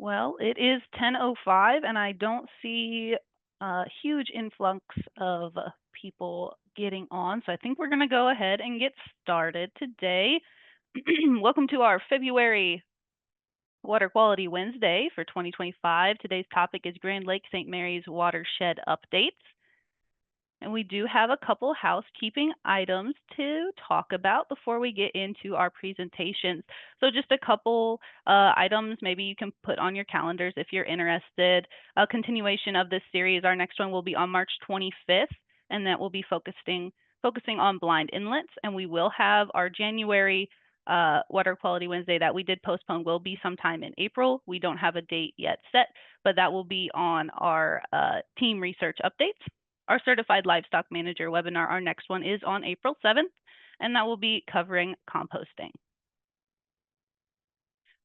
Well, it is 10:05, and I don't see a huge influx of people getting on, so I think we're going to go ahead and get started today. Welcome to our February Water Quality Wednesday for 2025. Today's topic is Grand Lake St. Mary's watershed updates. And we do have a couple housekeeping items to talk about before we get into our presentations. So just a couple items maybe you can put on your calendars if you're interested. A continuation of this series, our next one will be on March 25th, and that will be focusing on blind inlets. And we will have our January Water Quality Wednesday that we did postpone will be sometime in April. We don't have a date yet set, but that will be on our team research updates. Our Certified Livestock Manager webinar, our next one is on April 7th, and that will be covering composting.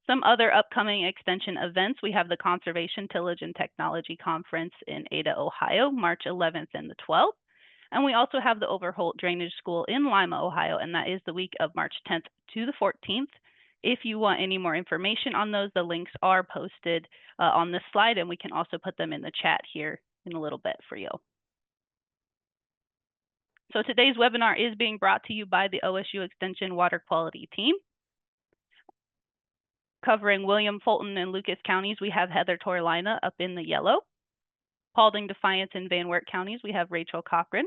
Some other upcoming extension events, we have the Conservation Tillage and Technology Conference in Ada, Ohio, March 11th and the 12th. And we also have the Overholt Drainage School in Lima, Ohio, and that is the week of March 10th to the 14th. If you want any more information on those, the links are posted on this slide, and we can also put them in the chat here in a little bit for you. So today's webinar is being brought to you by the OSU Extension Water Quality Team. Covering William, Fulton, and Lucas counties, we have Heather Torlina up in the yellow. Paulding, Defiance, and Van Wert counties, we have Rachel Cochran.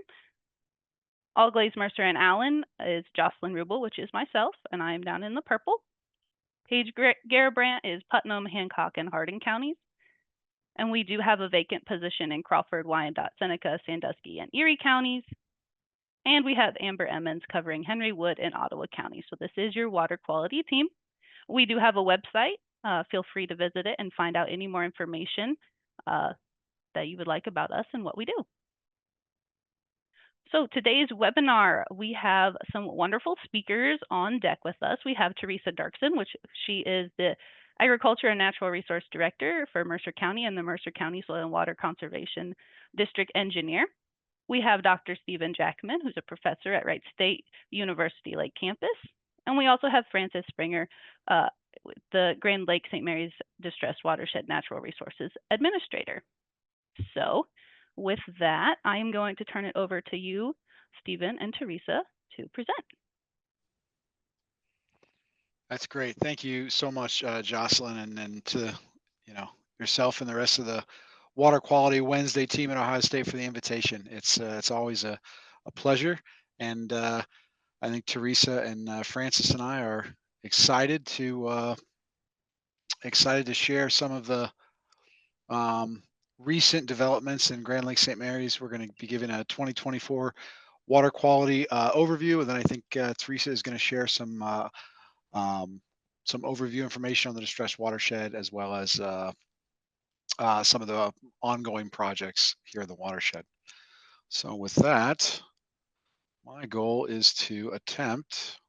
Allglaze, Mercer, and Allen is Jocelyn Rubel, which is myself, and I'm down in the purple. Paige Garabrandt is Putnam, Hancock, and Hardin counties. And we do have a vacant position in Crawford, Wyandotte, Seneca, Sandusky, and Erie counties. And we have Amber Emmons covering Henry, Wood, and Ottawa counties. So this is your water quality team. We do have a website. Feel free to visit it and find out any more information that you would like about us and what we do. So today's webinar, we have some wonderful speakers on deck with us. We have Theresa Dirksen, which she is the Agriculture and Natural Resource Director for Mercer County and the Mercer County Soil and Water Conservation District Engineer. We have Dr. Stephen Jacquemin, who's a professor at Wright State University Lake Campus. And we also have Francis Springer, the Grand Lake St. Mary's Distressed Watershed Natural Resources Administrator. So with that, I am going to turn it over to you, Stephen and Theresa, to present. That's great. Thank you so much, Jocelyn, and to yourself and the rest of the Water Quality Wednesday team at Ohio State for the invitation. It's always a pleasure, and I think Theresa and Francis and I are excited to share some of the recent developments in Grand Lake St. Mary's. We're going to be giving a 2024 water quality overview, and then I think Theresa is going to share some overview information on the distressed watershed, as well as some of the ongoing projects here in the watershed. So with that, my goal is to attempt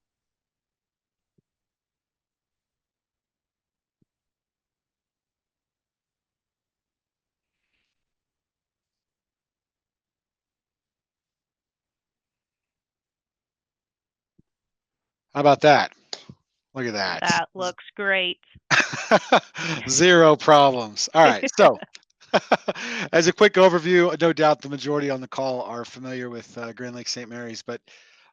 how about that? Look at that. That looks great. Zero problems. All right. So as a quick overview, no doubt the majority on the call are familiar with Grand Lake St. Mary's, but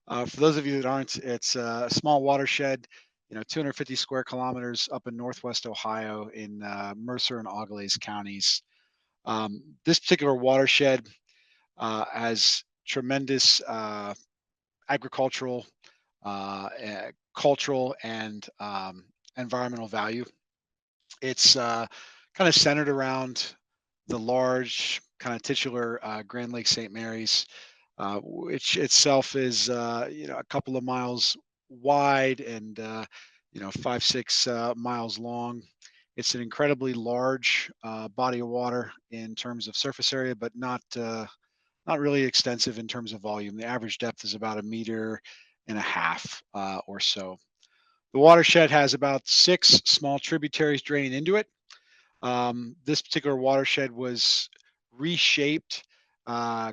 for those of you that aren't, it's a small watershed, 250 square kilometers up in Northwest Ohio in Mercer and Auglaize counties. This particular watershed has tremendous agricultural, cultural, and environmental value. It's kind of centered around the large kind of titular Grand Lake St. Mary's, which itself is a couple of miles wide and 5-6 miles long. It's an incredibly large body of water in terms of surface area, but not really extensive in terms of volume. The average depth is about 1.5 meters or so. The watershed has about 6 small tributaries draining into it. This particular watershed was reshaped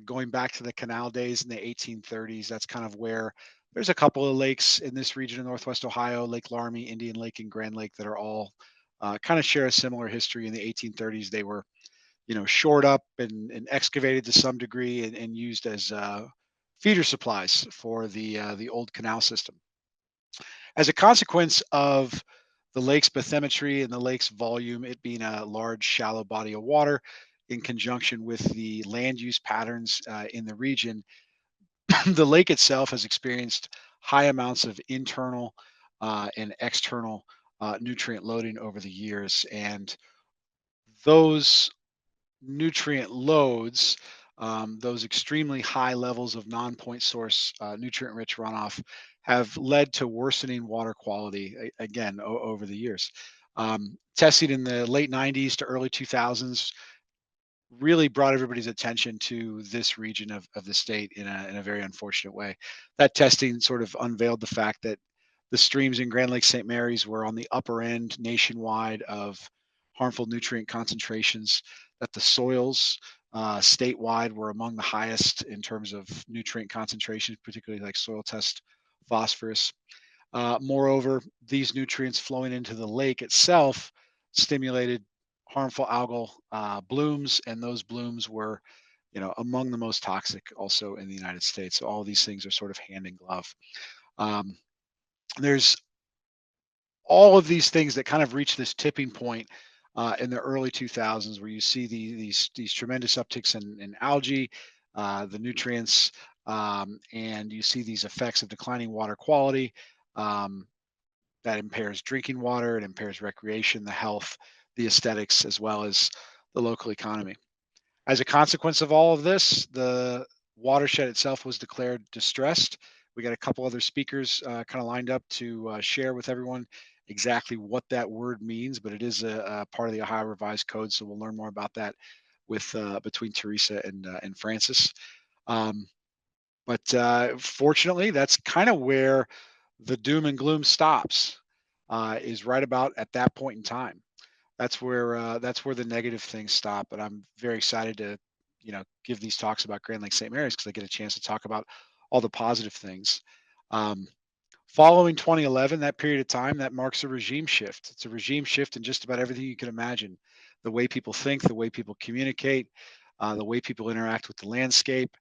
going back to the canal days in the 1830s. That's kind of where there's a couple of lakes in this region of Northwest Ohio, Lake Laramie, Indian Lake, and Grand Lake, that are all kind of share a similar history. In the 1830s, they were shored up and excavated to some degree and used as feeder supplies for the old canal system. As a consequence of the lake's bathymetry and the lake's volume, it being a large, shallow body of water, in conjunction with the land use patterns in the region, the lake itself has experienced high amounts of internal and external nutrient loading over the years. And those nutrient loads, those extremely high levels of non-point source nutrient rich runoff, have led to worsening water quality again over the years. Testing in the late 90s to early 2000s really brought everybody's attention to this region of the state in a very unfortunate way. That testing sort of unveiled the fact that the streams in Grand Lake St. Mary's were on the upper end nationwide of harmful nutrient concentrations, that the soils statewide were among the highest in terms of nutrient concentrations, particularly like soil test phosphorus. Moreover, these nutrients flowing into the lake itself stimulated harmful algal blooms, and those blooms were, among the most toxic also in the United States. So all these things are sort of hand in glove. Um, there's all of these things that kind of reach this tipping point in the early 2000s, where you see these tremendous upticks in algae, the nutrients, and you see these effects of declining water quality. Um, that impairs drinking water, it impairs recreation, the health, the aesthetics, as well as the local economy. As a consequence of all of this, the watershed itself was declared distressed. We got a couple other speakers kind of lined up to share with everyone exactly what that word means, but it is a part of the Ohio Revised Code, so we'll learn more about that with between Teresa and Francis. Um, but fortunately, that's kind of where the doom and gloom stops. Is right about at that point in time. That's where the negative things stop. And I'm very excited to, give these talks about Grand Lake St. Mary's because I get a chance to talk about all the positive things. Um, Following 2011, that period of time, that marks a regime shift. It's a regime shift in just about everything you can imagine. The way people think, the way people communicate, the way people interact with the landscape.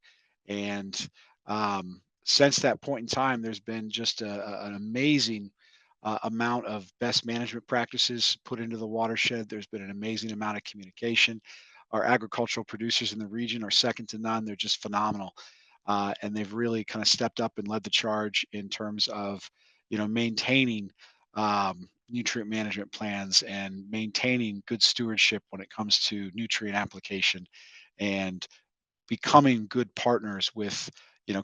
And since that point in time, there's been just an amazing amount of best management practices put into the watershed. There's been an amazing amount of communication. Our agricultural producers in the region are second to none. They're just phenomenal. And they've really kind of stepped up and led the charge in terms of, maintaining nutrient management plans and maintaining good stewardship when it comes to nutrient application and becoming good partners with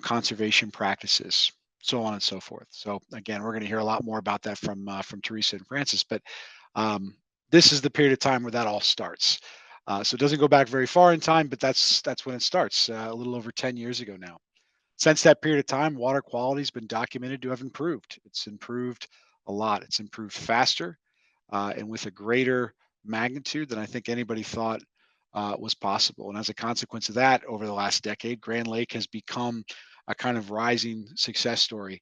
conservation practices, so on and so forth. So again, we're going to hear a lot more about that from Teresa and Francis, but um, this is the period of time where that all starts. So it doesn't go back very far in time, but that's when it starts, a little over 10 years ago now. Since that period of time, water quality has been documented to have improved. It's improved a lot. It's improved faster and with a greater magnitude than I think anybody thought was possible. And as a consequence of that, over the last decade, Grand Lake has become a kind of rising success story.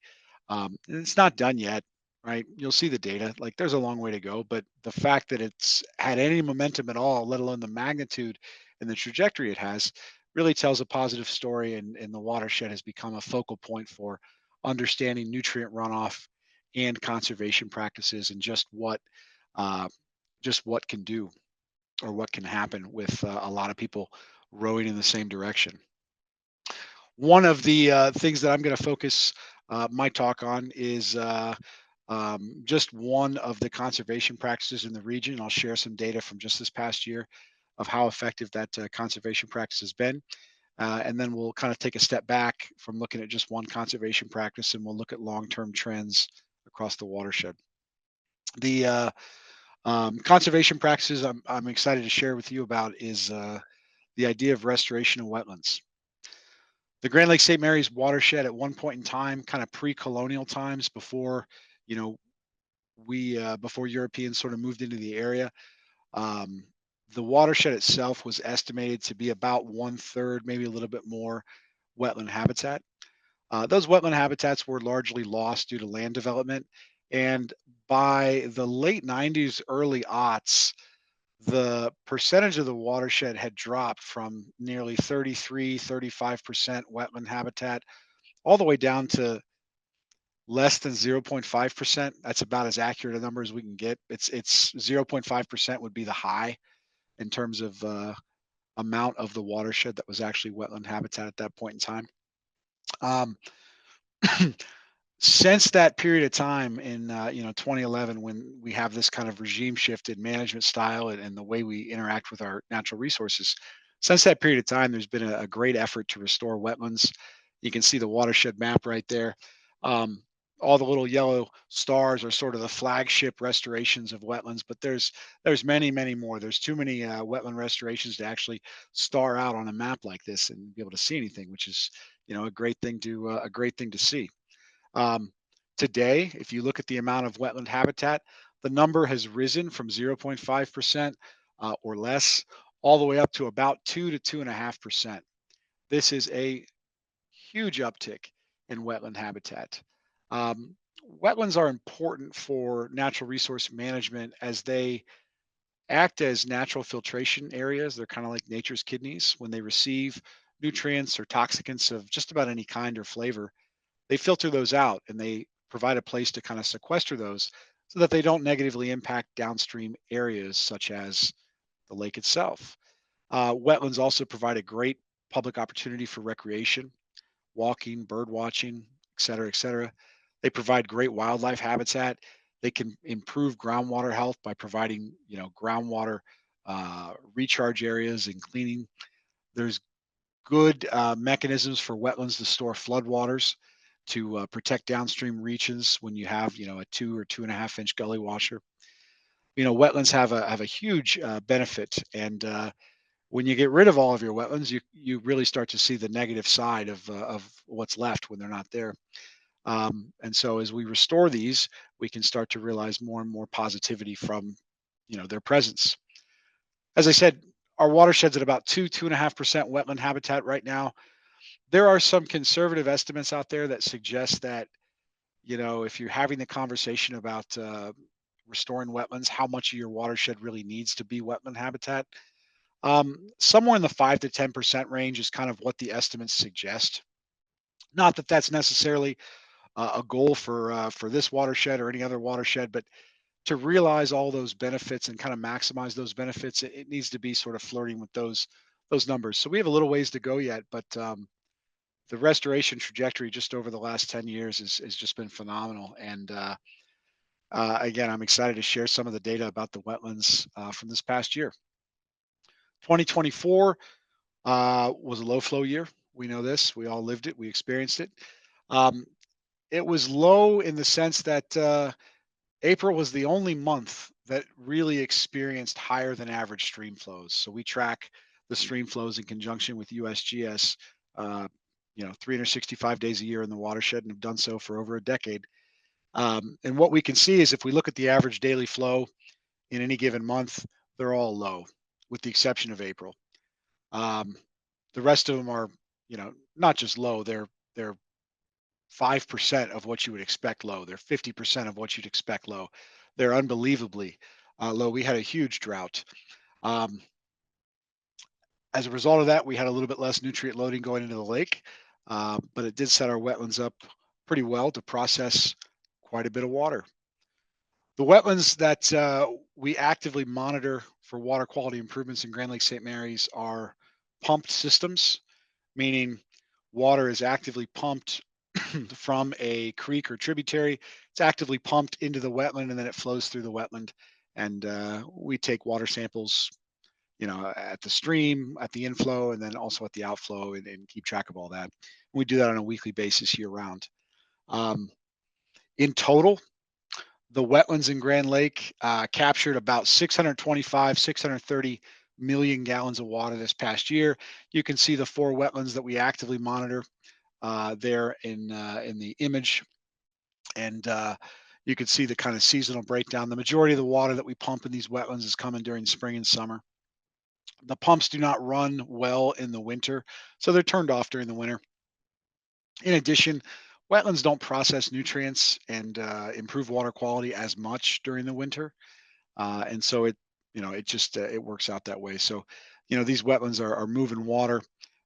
And it's not done yet, right? You'll see the data. Like there's a long way to go, but the fact that it's had any momentum at all, let alone the magnitude and the trajectory it has, really tells a positive story. And the watershed has become a focal point for understanding nutrient runoff and conservation practices and uh, just what can do or what can happen with a lot of people rowing in the same direction. One of the things that I'm going to focus my talk on is just one of the conservation practices in the region. I'll share some data from just this past year of how effective that conservation practice has been. And then we'll kind of take a step back from looking at just one conservation practice and we'll look at long term trends across the watershed. The conservation practices I'm excited to share with you about is the idea of restoration of wetlands. The Grand Lake St. Mary's watershed at one point in time, kind of pre-colonial times, before you know we before Europeans sort of moved into the area, um, the watershed itself was estimated to be about one third, maybe a little bit more, wetland habitat. Those wetland habitats were largely lost due to land development, And by the late 90s, early aughts, the percentage of the watershed had dropped from nearly 33, 35% wetland habitat all the way down to less than 0.5%. That's about as accurate a number as we can get. It's 0.5% would be the high in terms of amount of the watershed that was actually wetland habitat at that point in time. Um, since that period of time in 2011, when we have this kind of regime shift in management style and the way we interact with our natural resources, since that period of time there's been a great effort to restore wetlands. You can see the watershed map right there. um, all the little yellow stars are sort of the flagship restorations of wetlands, but there's many more. There's too many wetland restorations to actually star out on a map like this and be able to see anything, which is a great thing to see. um, Today, if you look at the amount of wetland habitat, the number has risen from 0.5% or less all the way up to about 2 to 2.5%. This is a huge uptick in wetland habitat. Um, Wetlands are important for natural resource management as they act as natural filtration areas. They're kind of like nature's kidneys. When they receive nutrients or toxicants of just about any kind or flavor, they filter those out and they provide a place to kind of sequester those so that they don't negatively impact downstream areas such as the lake itself. Wetlands also provide a great public opportunity for recreation, walking, bird watching, et cetera, et cetera. They provide great wildlife habitat. They can improve groundwater health by providing, groundwater recharge areas and cleaning. There's good mechanisms for wetlands to store floodwaters to protect downstream reaches when you have, a 2 or 2.5 inch gully washer. Wetlands have a huge benefit, and when you get rid of all of your wetlands, you really start to see the negative side of what's left when they're not there. And so as we restore these, we can start to realize more and more positivity from their presence. As I said, our watershed's at about 2.5% wetland habitat right now. There are some conservative estimates out there that suggest that, if you're having the conversation about restoring wetlands, how much of your watershed really needs to be wetland habitat. Somewhere in the 5 to 10% range is kind of what the estimates suggest. Not that that's necessarily a goal for this watershed or any other watershed, but to realize all those benefits and kind of maximize those benefits, it needs to be sort of flirting with those numbers. So we have a little ways to go yet, but the restoration trajectory just over the last 10 years has just been phenomenal. And again, I'm excited to share some of the data about the wetlands from this past year. 2024 was a low flow year. We know this. We all lived it. We experienced it. Um, it was low in the sense that April was the only month that really experienced higher than average stream flows. So we track the stream flows in conjunction with USGS, 365 days a year in the watershed and have done so for over a decade. And what we can see is if we look at the average daily flow in any given month, they're all low, with the exception of April. Um, the rest of them are, not just low. They're 5% of what you would expect low. They're 50% of what you'd expect low. They're unbelievably low. We had a huge drought. Um, as a result of that, we had a little bit less nutrient loading going into the lake, but it did set our wetlands up pretty well to process quite a bit of water. The wetlands that we actively monitor for water quality improvements in Grand Lake St. Mary's are pumped systems, meaning water is actively pumped from a creek or tributary. It's actively pumped into the wetland and then it flows through the wetland. And we take water samples, at the stream, at the inflow, and then also at the outflow and keep track of all that. We do that on a weekly basis year round. Um, in total, the wetlands in Grand Lake captured about 625, 630 million gallons of water this past year. You can see the four wetlands that we actively monitor there in the image, and you can see the kind of seasonal breakdown. The majority of the water that we pump in these wetlands is coming during spring and summer. The pumps do not run well in the winter, so they're turned off during the winter. In addition, Wetlands don't process nutrients and improve water quality as much during the winter, and so it just it works out that way. So, these wetlands are moving water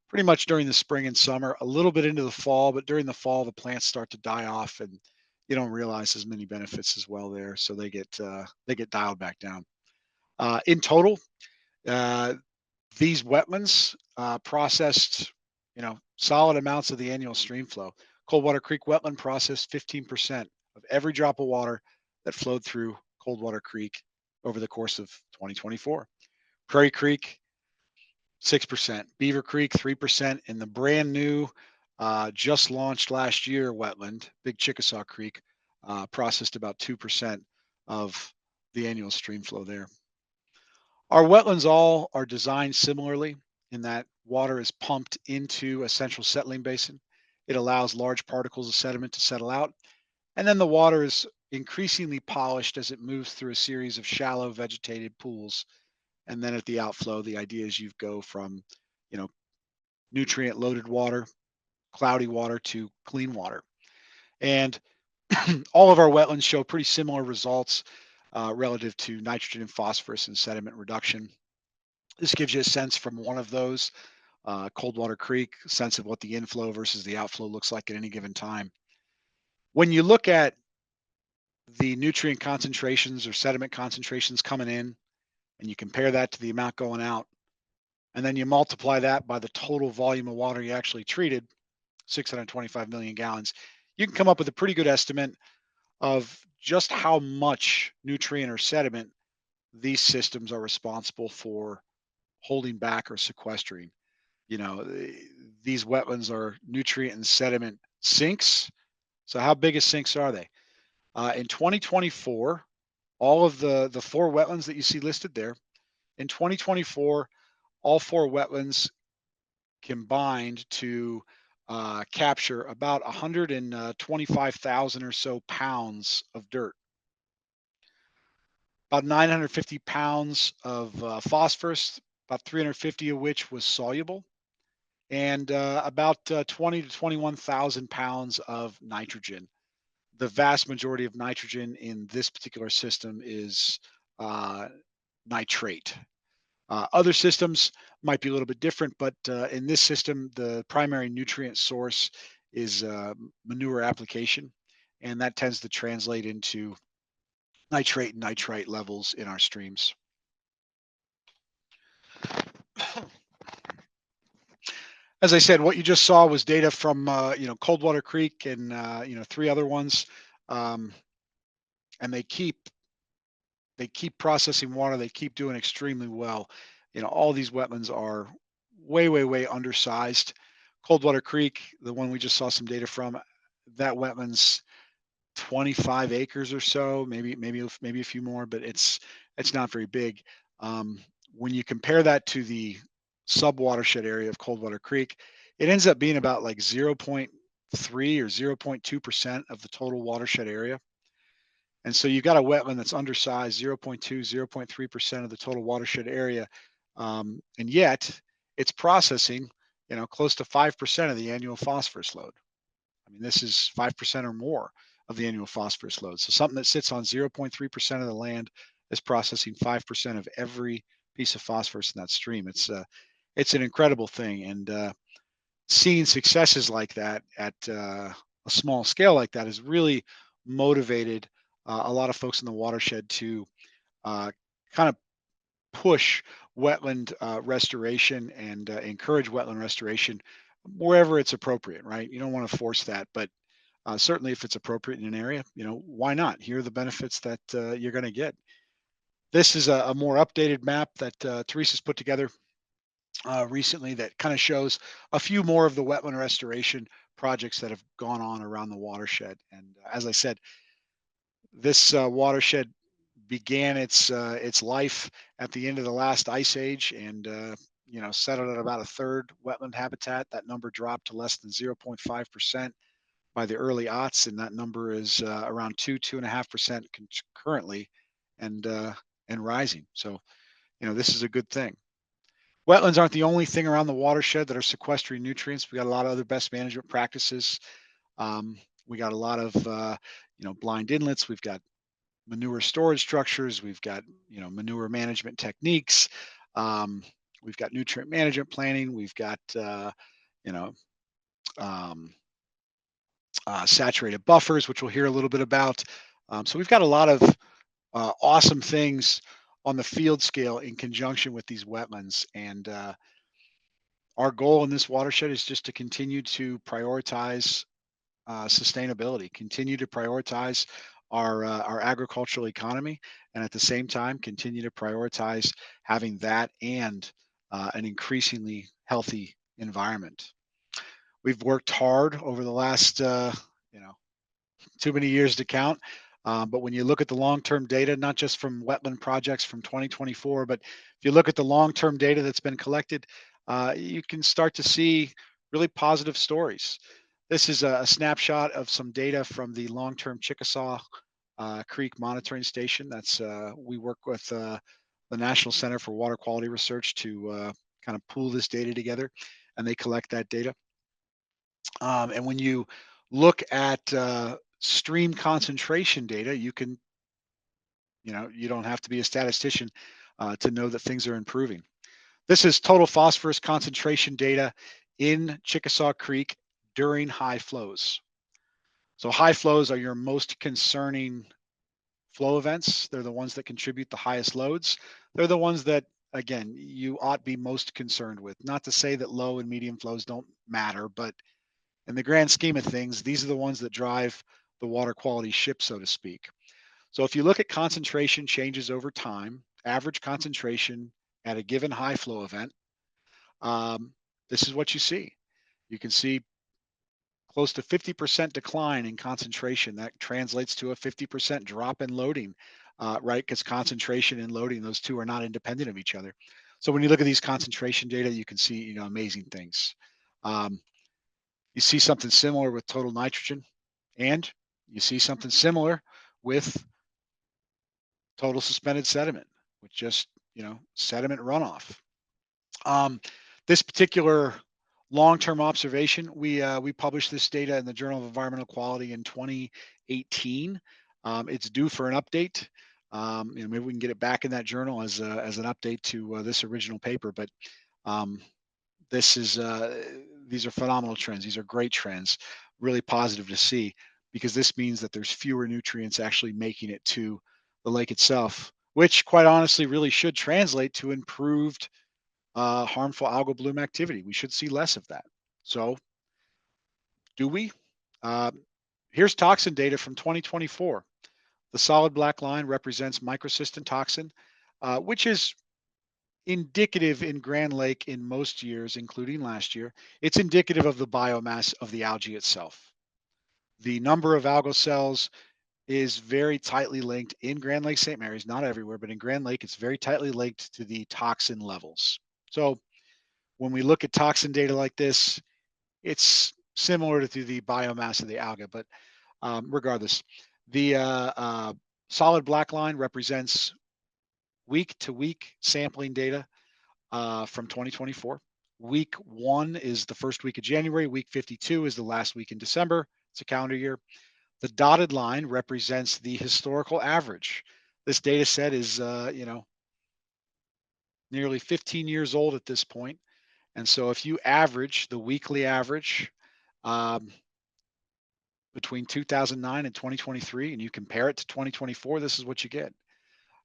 pretty much during the spring and summer, a little bit into the fall, but during the fall the plants start to die off, and you don't realize as many benefits as well there, so they get dialed back down. In total, uh, these wetlands processed, solid amounts of the annual stream flow. Coldwater Creek wetland processed 15% of every drop of water that flowed through Coldwater Creek over the course of 2024. Prairie Creek, 6%. Beaver Creek, 3%. And the brand new, just launched last year wetland, Big Chickasaw Creek, processed about 2% of the annual stream flow there. Our wetlands all are designed similarly in that water is pumped into a central settling basin. It allows large particles of sediment to settle out, and then the water is increasingly polished as it moves through a series of shallow vegetated pools. And then at the outflow, the idea is you go from, you know, nutrient loaded water, cloudy water to clean water. And all of our wetlands show pretty similar results relative to nitrogen and phosphorus and sediment reduction. This gives you a sense from one of those, Coldwater Creek, sense of what the inflow versus the outflow looks like at any given time. When you look at the nutrient concentrations or sediment concentrations coming in, and you compare that to the amount going out, and then you multiply that by the total volume of water you actually treated, 625 million gallons, you can come up with a pretty good estimate of just how much nutrient or sediment these systems are responsible for holding back or sequestering. You know, these wetlands are nutrient and sediment sinks. So how big as sinks are they? In 2024, all of the four wetlands that you see listed there, in 2024, all four wetlands combined to capture about 125,000 or so pounds of dirt, about 950 pounds of phosphorus, about 350 of which was soluble, and about 20 to 21,000 pounds of nitrogen. The vast majority of nitrogen in this particular system is uh, nitrate. Other systems might be a little bit different, but in this system, the primary nutrient source is manure application, and that tends to translate into nitrate and nitrite levels in our streams. As I said, what you just saw was data from Coldwater Creek and three other ones, um, and they keep processing water. They keep doing extremely well. All these wetlands are way, way, way undersized. Coldwater Creek, the one we just saw some data from, that wetlands 25 acres or so, maybe a few more, but it's not very big. Um, when you compare that to the sub watershed area of Coldwater Creek, it ends up being about like 0.3 or 0.2% of the total watershed area. And so you've got a wetland that's undersized, 0.2, 0.3% of the total watershed area. And yet it's processing, close to 5% of the annual phosphorus load. I mean, this is 5% or more of the annual phosphorus load. So something that sits on 0.3% of the land is processing 5% of every piece of phosphorus in that stream. It's an incredible thing. And seeing successes like that at a small scale like that has really motivated a lot of folks in the watershed to uh, kind of push wetland restoration and encourage wetland restoration wherever it's appropriate, right? You don't want to force that, but certainly if it's appropriate in an area, why not? Here are the benefits that you're going to get. This is a more updated map that Teresa's put together recently that kind of shows a few more of the wetland restoration projects that have gone on around the watershed. And as I said, this watershed began its life at the end of the last ice age, and settled at about a third wetland habitat. That number dropped to less than 0.5% by the early aughts, and that number is around 2.5% currently, and rising. So this is a good thing. Wetlands aren't the only thing around the watershed that are sequestering nutrients. We got a lot of other best management practices. We got a lot of blind inlets. We've got manure storage structures. We've got manure management techniques. Um, we've got nutrient management planning. We've got you know um, saturated buffers, which we'll hear a little bit about. So we've got a lot of awesome things on the field scale in conjunction with these wetlands. And our goal in this watershed is just to continue to prioritize sustainability, continue to prioritize our agricultural economy, and at the same time continue to prioritize having that and an increasingly healthy environment. We've worked hard over the last you know too many years to count. But when you look at the long-term data, not just from wetland projects from 2024, but if you look at the long-term data that's been collected, you can start to see really positive stories. This is a snapshot of some data from the long-term Chickasaw Creek Monitoring Station. That's we work with the National Center for Water Quality Research to kind of pool this data together, and they collect that data. And when you look at stream concentration data, you don't have to be a statistician to know that things are improving. This is total phosphorus concentration data in Chickasaw Creek during high flows. So high flows are your most concerning flow events. They're the ones that contribute the highest loads. They're the ones that, again, you ought be most concerned with. Not to say that low and medium flows don't matter, but in the grand scheme of things, these are the ones that drive the water quality ship, so to speak. So if you look at concentration changes over time, average concentration at a given high flow event, um, this is what you see. You can see close to 50% decline in concentration. That translates to a 50% drop in loading, right? Because concentration and loading, those two are not independent of each other. So when you look at these concentration data, you can see, amazing things. Um, you see something similar with total nitrogen, and you see something similar with total suspended sediment, with just, sediment runoff. Um, this particular long-term observation, we published this data in the Journal of Environmental Quality in 2018. It's due for an update. Maybe we can get it back in that journal as an update to this original paper. But um, this is these are phenomenal trends. These are great trends. Really positive to see, because this means that there's fewer nutrients actually making it to the lake itself, which quite honestly really should translate to improved harmful algal bloom activity. We should see less of that. So, do we? Uh, Here's toxin data from 2024. The solid black line represents microcystin toxin, which is indicative in Grand Lake in most years, including last year. It's indicative of the biomass of the algae itself. The number of algal cells is very tightly linked in Grand Lake St. Mary's, not everywhere, but in Grand Lake, it's very tightly linked to the toxin levels. So when we look at toxin data like this, it's similar to the biomass of the alga, but regardless, the solid black line represents week to week sampling data from 2024. Week 1 is the first week of January. Week 52 is the last week in December. It's a calendar year. The dotted line represents the historical average. This data set is, nearly 15 years old at this point. And so if you average the weekly average um, between 2009 and 2023, and you compare it to 2024, this is what you get.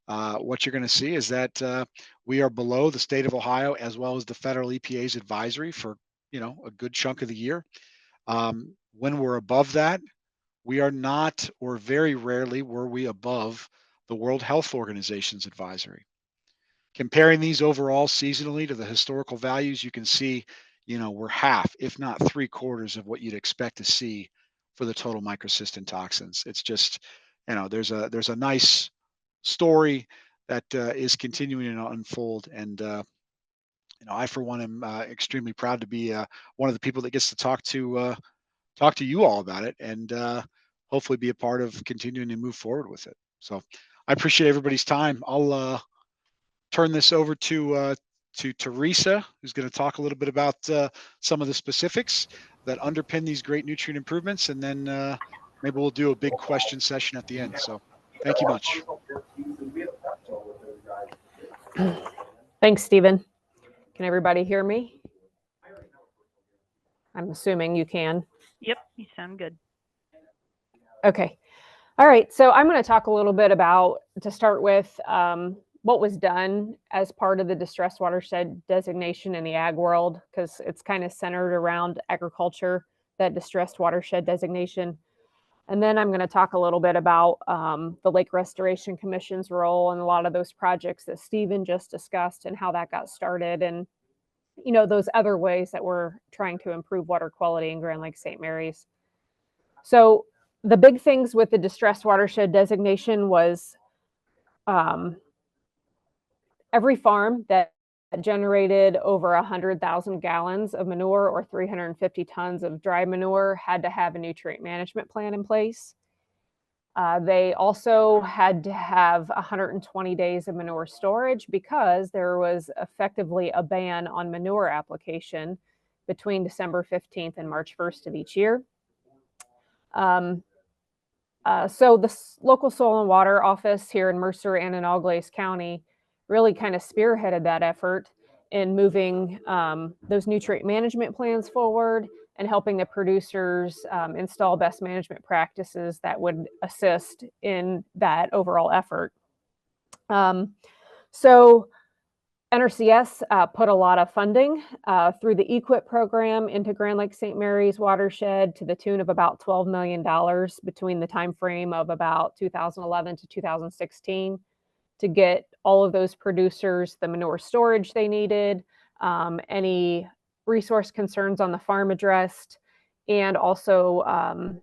What you're going to see is that we are below the state of Ohio as well as the federal EPA's advisory for a good chunk of the year. When we're above that, we are not, or very rarely were we above the World Health Organization's advisory. Comparing these overall seasonally to the historical values, you can see, we're half, if not three-quarters of what you'd expect to see for the total microcystin toxins. It's just, there's a nice story that is continuing to unfold, and I for one am extremely proud to be one of the people that gets to talk to you all about it, and hopefully be a part of continuing to move forward with it. So I appreciate everybody's time. I'll turn this over to Theresa, who's going to talk a little bit about some of the specifics. that underpin these great nutrient improvements, and then maybe we'll do a big question session at the end. So thank you much. Thanks, Stephen. Can everybody hear me? I'm assuming you can. Yep, you sound good. Okay. All right. So I'm going to talk a little bit about, to start with, what was done as part of the distressed watershed designation in the ag world, because it's kind of centered around agriculture, that distressed watershed designation. And then I'm going to talk a little bit about the Lake Restoration Commission's role and a lot of those projects that Stephen just discussed and how that got started, and those other ways that we're trying to improve water quality in Grand Lake St. Mary's. So the big things with the distressed watershed designation was every farm that generated over 100,000 gallons of manure or 350 tons of dry manure had to have a nutrient management plan in place. They also had to have 120 days of manure storage because there was effectively a ban on manure application between December 15th and March 1st of each year. So the local soil and water office here in Mercer and in Auglaize County really kind of spearheaded that effort in moving those nutrient management plans forward and helping the producers install best management practices that would assist in that overall effort. So NRCS put a lot of funding through the EQIP program into Grand Lake St. Mary's watershed to the tune of about $12 million between the time frame of about 2011 to 2016 to get all of those producers the manure storage they needed, any resource concerns on the farm addressed, and also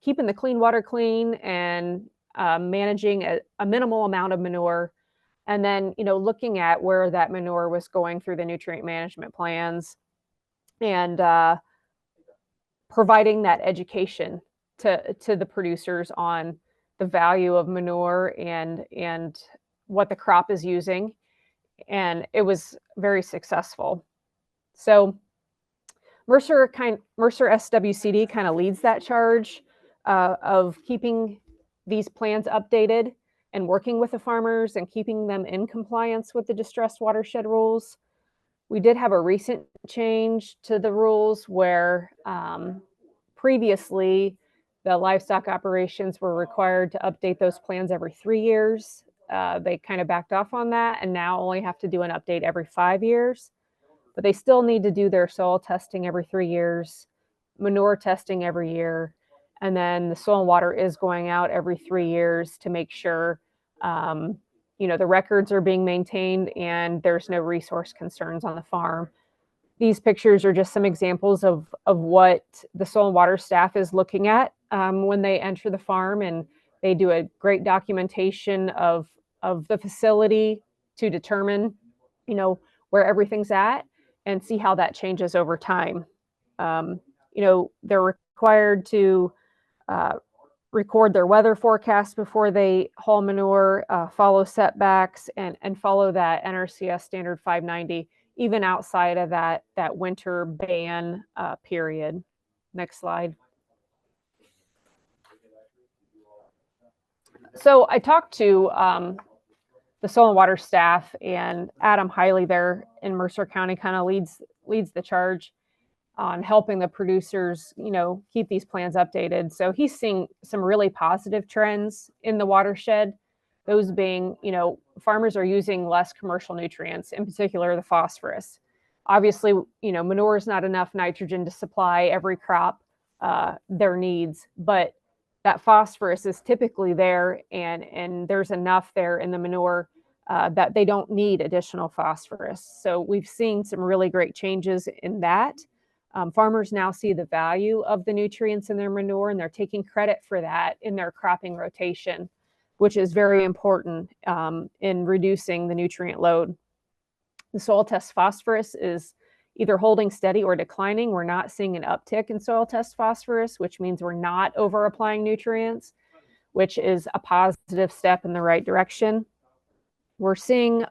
keeping the clean water clean and managing a minimal amount of manure. And then, looking at where that manure was going through the nutrient management plans and providing that education to the producers on the value of manure and what the crop is using. And it was very successful. So Mercer SWCD kind of leads that charge of keeping these plans updated and working with the farmers and keeping them in compliance with the distressed watershed rules. We did have a recent change to the rules where previously the livestock operations were required to update those plans every 3 years. They kind of backed off on that and now only have to do an update every 5 years. But they still need to do their soil testing every 3 years, manure testing every year, and then the soil and water is going out every 3 years to make sure the records are being maintained and there's no resource concerns on the farm. These pictures are just some examples of what the soil and water staff is looking at when they enter the farm, and they do a great documentation of the facility to determine, where everything's at and see how that changes over time. They're required to record their weather forecast before they haul manure, follow setbacks, and follow that NRCS standard 590, even outside of that winter ban period. Next slide. So I talked to the soil and water staff, and Adam Hiley there in Mercer County kind of leads the charge on helping the producers, keep these plans updated. So he's seeing some really positive trends in the watershed. Those being, farmers are using less commercial nutrients, in particular the phosphorus. Obviously, manure is not enough nitrogen to supply every crop their needs, but that phosphorus is typically there, and there's enough there in the manure that they don't need additional phosphorus. So we've seen some really great changes in that. Farmers now see the value of the nutrients in their manure, and they're taking credit for that in their cropping rotation, which is very important in reducing the nutrient load. The soil test phosphorus is either holding steady or declining. We're not seeing an uptick in soil test phosphorus, which means we're not over applying nutrients, which is a positive step in the right direction. We're seeing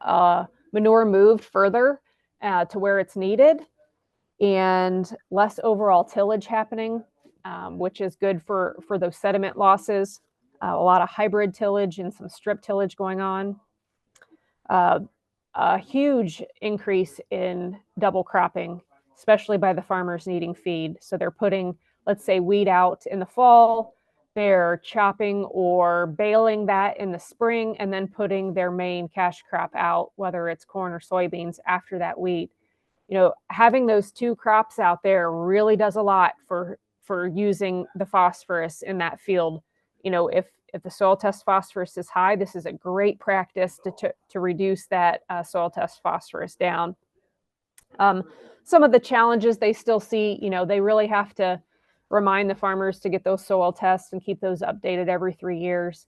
manure moved further to where it's needed. and less overall tillage happening, which is good for those sediment losses. A lot of hybrid tillage and some strip tillage going on. A huge increase in double cropping, especially by the farmers needing feed. So they're putting, let's say, wheat out in the fall, they're chopping or baling that in the spring, and then putting their main cash crop out, whether it's corn or soybeans, after that wheat. Having those two crops out there really does a lot for using the phosphorus in that field. If the soil test phosphorus is high, this is a great practice to reduce that soil test phosphorus down. Some of the challenges they still see, they really have to remind the farmers to get those soil tests and keep those updated every 3 years.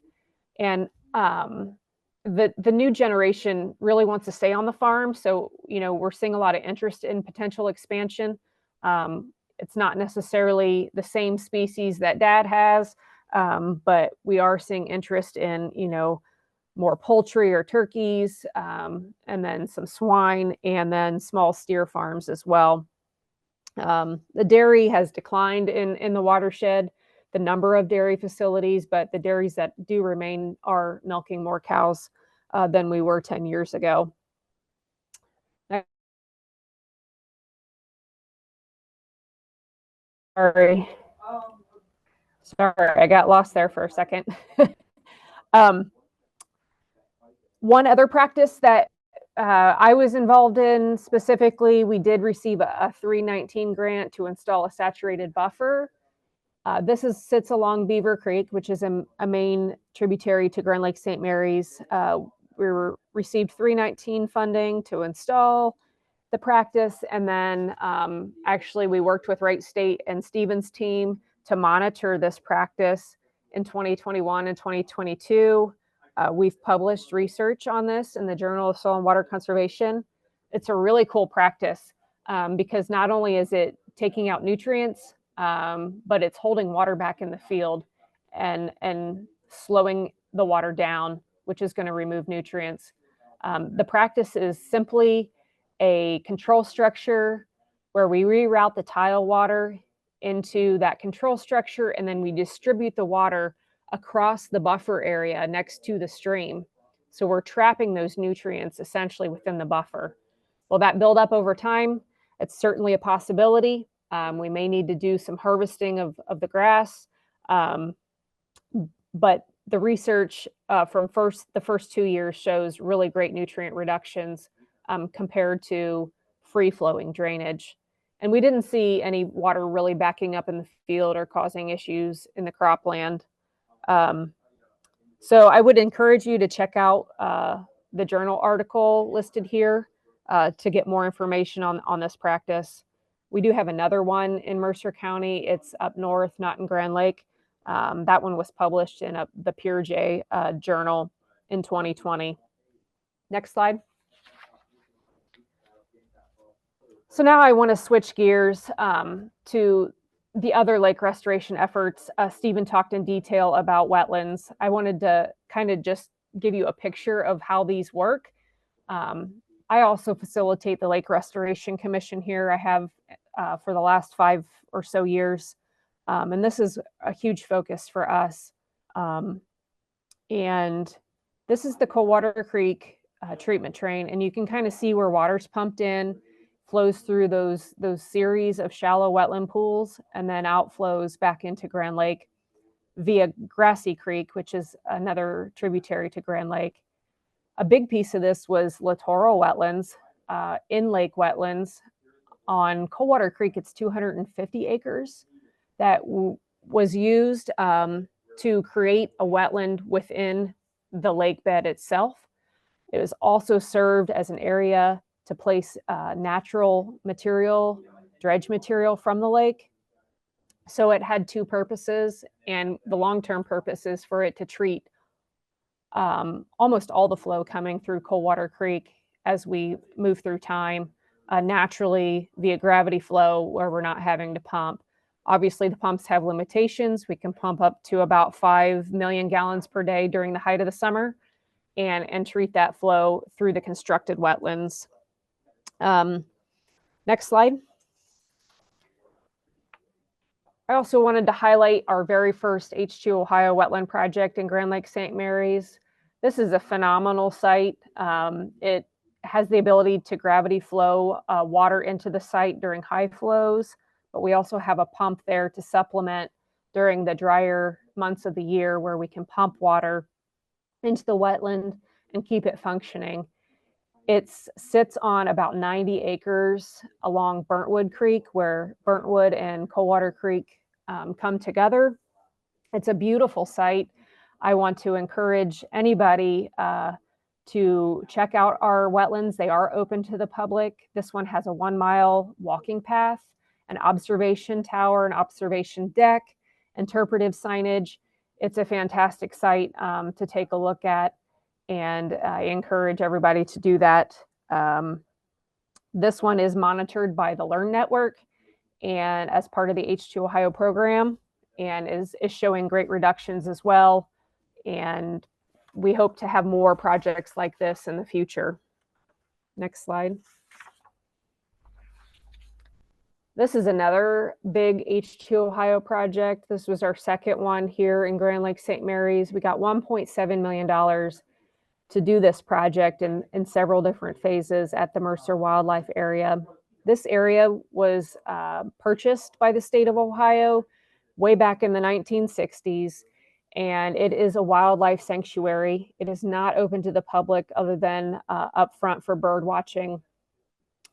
And the new generation really wants to stay on the farm. So, we're seeing a lot of interest in potential expansion. It's not necessarily the same species that Dad has, but we are seeing interest in, more poultry or turkeys, and then some swine, and then small steer farms as well. The dairy has declined in the watershed, the number of dairy facilities, but the dairies that do remain are milking more cows than we were 10 years ago. Sorry, I got lost there for a second. One other practice that I was involved in specifically, we did receive a 319 grant to install a saturated buffer. This sits along Beaver Creek, which is a main tributary to Grand Lake St. Mary's. We received 319 funding to install the practice, and then actually we worked with Wright State and Stevens' team to monitor this practice in 2021 and 2022. We've published research on this in the Journal of Soil and Water Conservation. It's a really cool practice because not only is it taking out nutrients, but it's holding water back in the field and slowing the water down, which is going to remove nutrients. The practice is simply a control structure where we reroute the tile water into that control structure, and then we distribute the water across the buffer area next to the stream. So we're trapping those nutrients essentially within the buffer. Will that build up over time? It's certainly a possibility. We may need to do some harvesting of the grass, but the research from the first 2 years shows really great nutrient reductions compared to free-flowing drainage. And we didn't see any water really backing up in the field or causing issues in the cropland. So I would encourage you to check out the journal article listed here to get more information on this practice. We do have another one in Mercer County. It's up north, not in Grand Lake. That one was published in the Pure J journal in 2020. Next slide. So now I want to switch gears to the other lake restoration efforts. Stephen talked in detail about wetlands. I wanted to kind of just give you a picture of how these work. I also facilitate the Lake Restoration Commission here. I have for the last 5 or so years. And this is a huge focus for us. And this is the Coldwater Creek treatment train. And you can kind of see where water's pumped in, flows through those series of shallow wetland pools, and then outflows back into Grand Lake via Grassy Creek, which is another tributary to Grand Lake. A big piece of this was littoral wetlands, in-lake wetlands. On Coldwater Creek, it's 250 acres that was used to create a wetland within the lake bed itself. It was also served as an area to place natural material, dredge material from the lake. So it had 2 purposes, and the long-term purpose is for it to treat almost all the flow coming through Coldwater Creek as we move through time naturally via gravity flow, where we're not having to pump. Obviously, the pumps have limitations. We can pump up to about 5 million gallons per day during the height of the summer and treat that flow through the constructed wetlands. Next slide. I also wanted to highlight our very first H2 Ohio wetland project in Grand Lake St. Mary's. This is a phenomenal site. It has the ability to gravity flow water into the site during high flows, but we also have a pump there to supplement during the drier months of the year where we can pump water into the wetland and keep it functioning. It sits on about 90 acres along Burntwood Creek, where Burntwood and Coldwater Creek come together. It's a beautiful site. I want to encourage anybody to check out our wetlands. They are open to the public. This one has a 1 mile walking path, an observation tower, an observation deck, interpretive signage. It's a fantastic site to take a look at, and I encourage everybody to do that. This one is monitored by the Learn Network and as part of the H2 Ohio program, and is showing great reductions as well. And we hope to have more projects like this in the future. Next slide. This is another big H2 Ohio project. This was our second one here in Grand Lake St. Mary's. We got $1.7 million to do this project in several different phases at the Mercer Wildlife Area. This area was purchased by the state of Ohio way back in the 1960s, and it is a wildlife sanctuary. It is not open to the public other than up front for bird watching.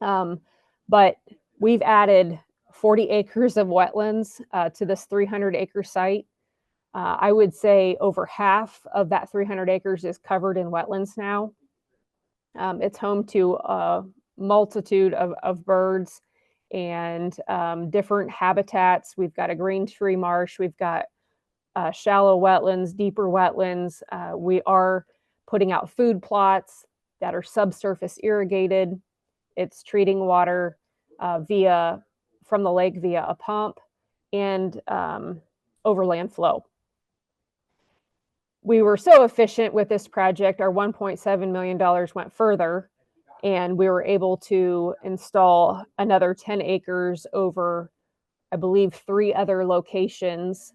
But we've added 40 acres of wetlands to this 300-acre site. I would say over half of that 300 acres is covered in wetlands now. It's home to a multitude of birds and different habitats. We've got a green tree marsh. We've got shallow wetlands, deeper wetlands. We are putting out food plots that are subsurface irrigated. It's treating water from the lake via a pump and overland flow. We were so efficient with this project, our $1.7 million went further, and we were able to install another 10 acres over, I believe, 3 other locations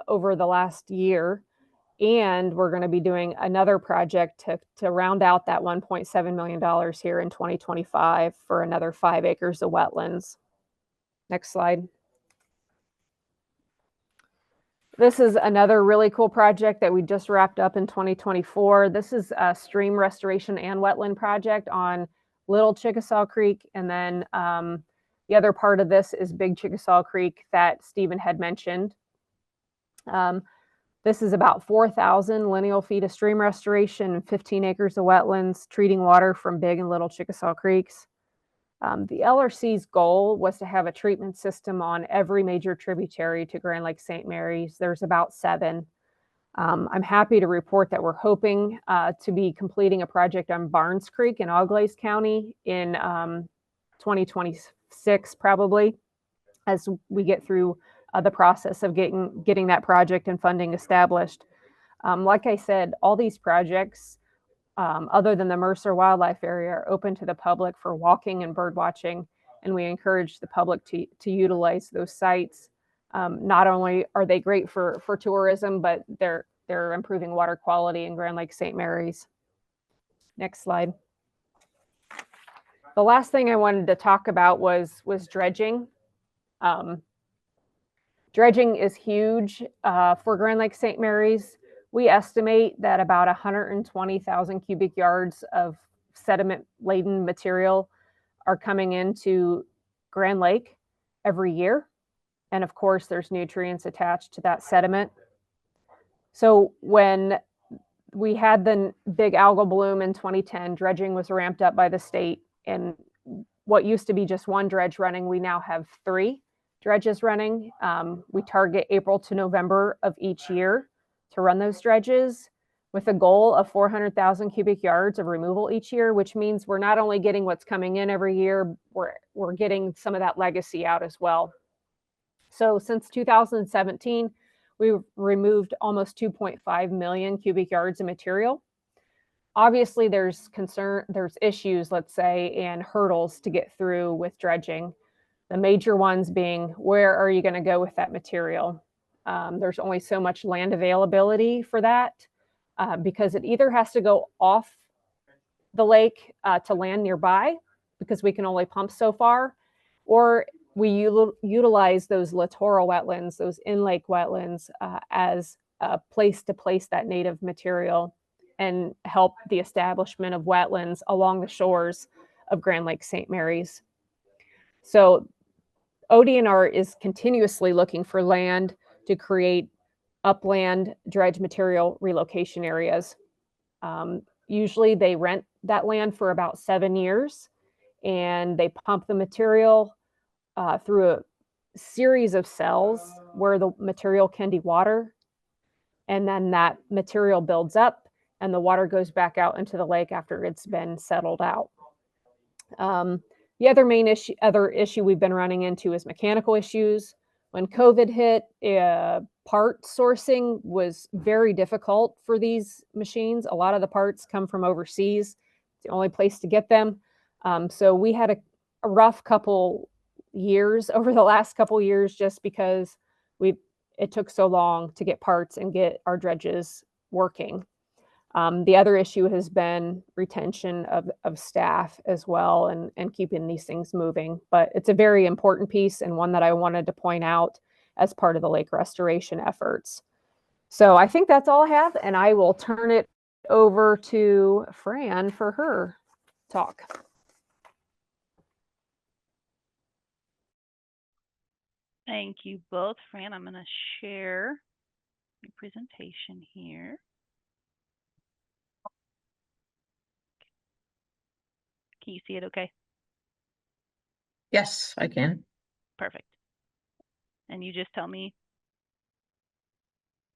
over the last year. And we're going to be doing another project to round out that $1.7 million here in 2025 for another 5 acres of wetlands. Next slide. This is another really cool project that we just wrapped up in 2024. This is a stream restoration and wetland project on Little Chickasaw Creek. And then the other part of this is Big Chickasaw Creek that Stephen had mentioned. This is about 4,000 lineal feet of stream restoration and 15 acres of wetlands, treating water from Big and Little Chickasaw Creeks. The LRC's goal was to have a treatment system on every major tributary to Grand Lake St. Mary's. There's about 7. I'm happy to report that we're hoping to be completing a project on Barnes Creek in Auglaize County in 2026, probably, as we get through the process of getting that project and funding established. Like I said, all these projects, other than the Mercer Wildlife Area, are open to the public for walking and bird watching, and we encourage the public to utilize those sites. Not only are they great for tourism, but they're improving water quality in Grand Lake St. Mary's. Next slide. The last thing I wanted to talk about was dredging. Dredging is huge for Grand Lake St. Mary's. We estimate that about 120,000 cubic yards of sediment-laden material are coming into Grand Lake every year. And of course, there's nutrients attached to that sediment. So when we had the big algal bloom in 2010, dredging was ramped up by the state. And what used to be just 1 dredge running, we now have 3 dredges running. We target April to November of each year to run those dredges with a goal of 400,000 cubic yards of removal each year, which means we're not only getting what's coming in every year, we're getting some of that legacy out as well. So since 2017, we've removed almost 2.5 million cubic yards of material. Obviously, there's issues, let's say, and hurdles to get through with dredging. The major ones being, where are you going to go with that material? There's only so much land availability for that because it either has to go off the lake to land nearby because we can only pump so far, or we utilize those littoral wetlands, those in-lake wetlands, as a place to place that native material and help the establishment of wetlands along the shores of Grand Lake St. Mary's. So ODNR is continuously looking for land to create upland dredge material relocation areas. Usually they rent that land for about 7 years and they pump the material through a series of cells where the material can dewater. And then that material builds up and the water goes back out into the lake after it's been settled out. The other issue we've been running into is mechanical issues. When COVID hit, part sourcing was very difficult for these machines. A lot of the parts come from overseas. It's the only place to get them. So we had a rough couple years over the last couple years just because it took so long to get parts and get our dredges working. The other issue has been retention of staff as well and keeping these things moving. But it's a very important piece and one that I wanted to point out as part of the lake restoration efforts. So I think that's all I have, and I will turn it over to Fran for her talk. Thank you both. Fran, I'm going to share your presentation here. Can you see it okay? Yes, I can. Perfect. And you just tell me.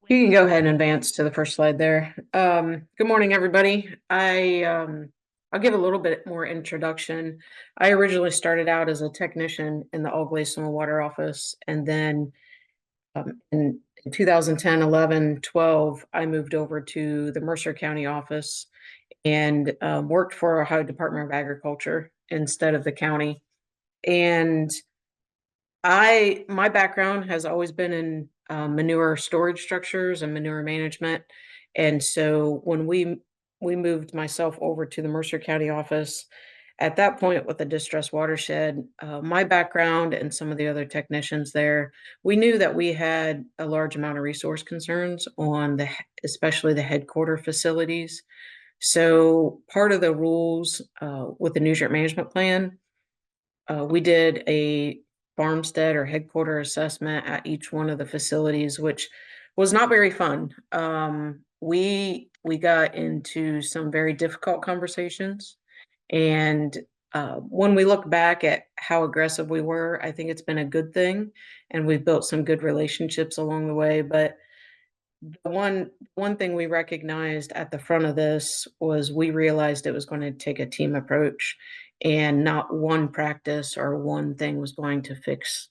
You can go ahead and advance to the first slide there. Good morning, everybody. I'll give a little bit more introduction. I originally started out as a technician in the All-Glaze Soil and Water office, and then in 2010, 11, 12, I moved over to the Mercer County office and worked for Ohio Department of Agriculture instead of the county. And my background has always been in manure storage structures and manure management. And so when we moved myself over to the Mercer County office, at that point with the distressed watershed, my background and some of the other technicians there, we knew that we had a large amount of resource concerns on especially the headquarter facilities. So part of the rules with the nutrient management plan, we did a farmstead or headquarter assessment at each one of the facilities, which was not very fun. We got into some very difficult conversations, and when we look back at how aggressive we were, I think it's been a good thing, and we've built some good relationships along the way. But the one thing we recognized at the front of this was we realized it was going to take a team approach, and not one practice or one thing was going to fix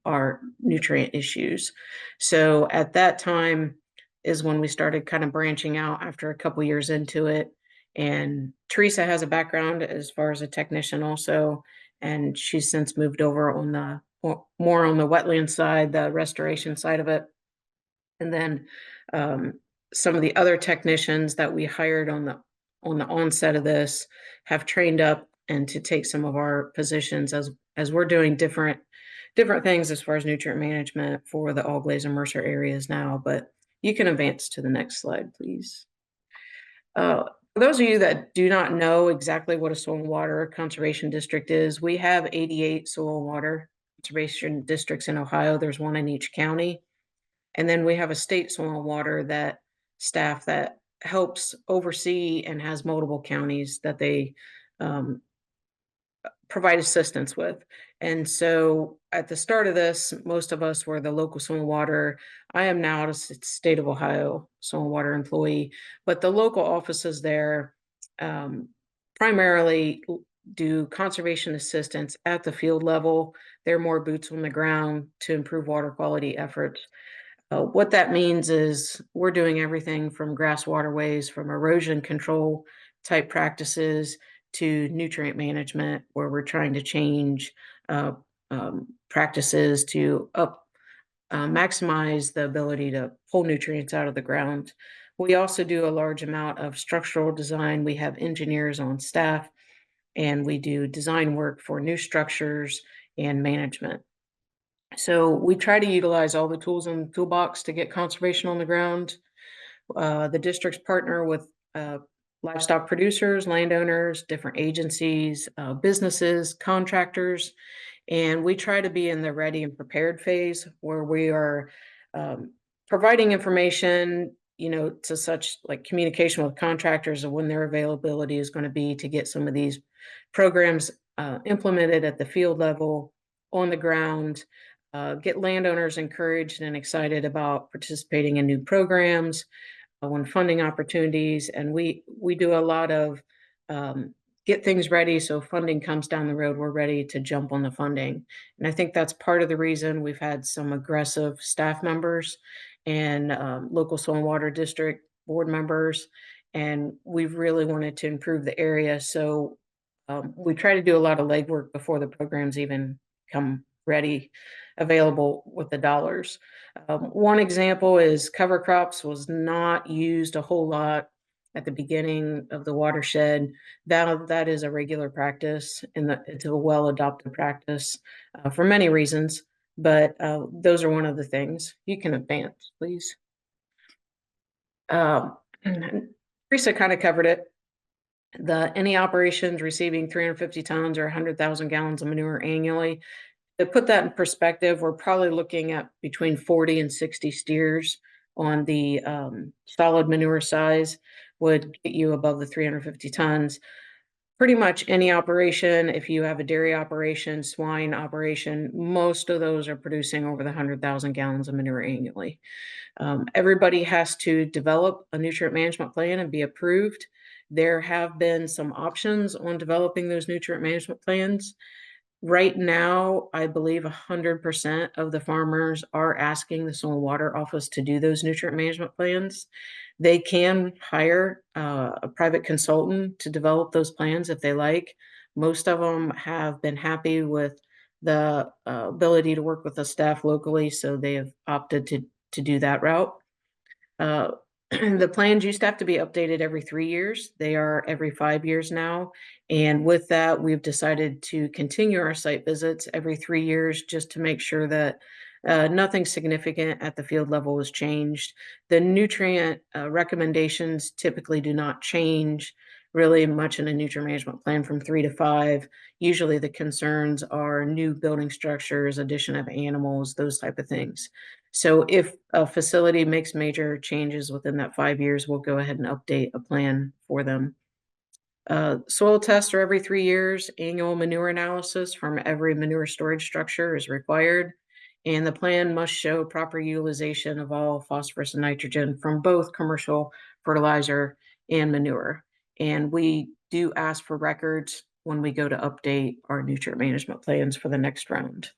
our nutrient issues. So at that time is when we started kind of branching out after a couple years into it. And Theresa has a background as far as a technician also, and she's since moved over on the more on the wetland side, the restoration side of it. And then some of the other technicians that we hired on the onset of this have trained up and to take some of our positions as we're doing different things as far as nutrient management for the All-Glaze and Mercer areas now. But you can advance to the next slide, please. For those of you that do not know exactly what a soil and water conservation district is, we have 88 soil and water conservation districts in Ohio. There's one in each county. And then we have a state soil and water staff that helps oversee and has multiple counties that they provide assistance with. And so at the start of this, most of us were the local soil and water. I am now a state of Ohio soil and water employee, but the local offices there primarily do conservation assistance at the field level. They're more boots on the ground to improve water quality efforts. What that means is we're doing everything from grass waterways, from erosion control type practices to nutrient management, where we're trying to change practices to maximize the ability to pull nutrients out of the ground. We also do a large amount of structural design. We have engineers on staff, and we do design work for new structures and management. So we try to utilize all the tools in the toolbox to get conservation on the ground. The districts partner with livestock producers, landowners, different agencies, businesses, contractors, and we try to be in the ready and prepared phase where we are providing information, to such like communication with contractors of when their availability is going to be to get some of these programs implemented at the field level, on the ground, get landowners encouraged and excited about participating in new programs, when funding opportunities, and we do a lot of get things ready so funding comes down the road, we're ready to jump on the funding. And I think that's part of the reason we've had some aggressive staff members and local soil and water district board members, and we've really wanted to improve the area. So we try to do a lot of legwork before the programs even come ready, available with the dollars. One example is cover crops was not used a whole lot at the beginning of the watershed. That is a regular practice, and it's a well-adopted practice for many reasons, but those are one of the things. You can advance, please. Theresa kind of covered it. Any operations receiving 350 tons or 100,000 gallons of manure annually. To put that in perspective, we're probably looking at between 40 and 60 steers on the solid manure size would get you above the 350 tons. Pretty much any operation, if you have a dairy operation, swine operation, most of those are producing over the 100,000 gallons of manure annually. Everybody has to develop a nutrient management plan and be approved. There have been some options on developing those nutrient management plans. Right now, I believe 100% of the farmers are asking the Soil and Water Office to do those nutrient management plans. They can hire a private consultant to develop those plans if they like. Most of them have been happy with the ability to work with the staff locally, so they have opted to do that route. The plans used to have to be updated every 3 years. They are every 5 years now. And with that, we've decided to continue our site visits every 3 years just to make sure that nothing significant at the field level has changed. The nutrient recommendations typically do not change really much in a nutrient management plan from 3 to 5. Usually the concerns are new building structures, addition of animals, those type of things. So if a facility makes major changes within that 5 years, we'll go ahead and update a plan for them. Soil tests are every 3 years. Annual manure analysis from every manure storage structure is required. And the plan must show proper utilization of all phosphorus and nitrogen from both commercial fertilizer and manure. And we do ask for records when we go to update our nutrient management plans for the next round.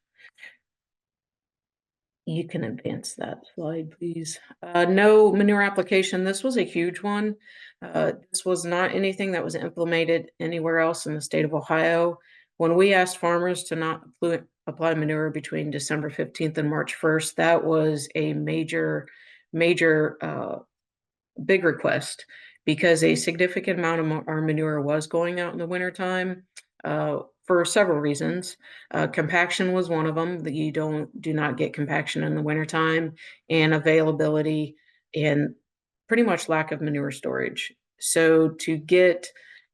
You can advance that slide, please. No manure application. This was a huge one. This was not anything that was implemented anywhere else in the state of Ohio. When we asked farmers to not apply manure between December 15th and March 1st, that was a major big request because a significant amount of our manure was going out in the wintertime. For several reasons. Compaction was one of them, that you do not get compaction in the wintertime, and availability and pretty much lack of manure storage. So to get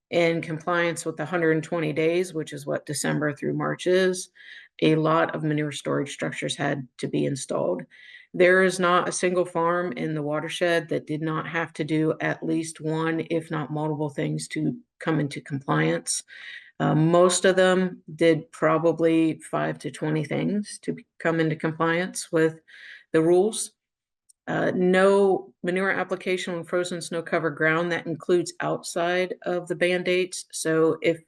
in compliance with the 120 days, which is what December through March is, a lot of manure storage structures had to be installed. There is not a single farm in the watershed that did not have to do at least one, if not multiple things to come into compliance. Most of them did probably 5 to 20 things to come into compliance with the rules. No manure application on frozen snow covered ground. That includes outside of the band dates. So if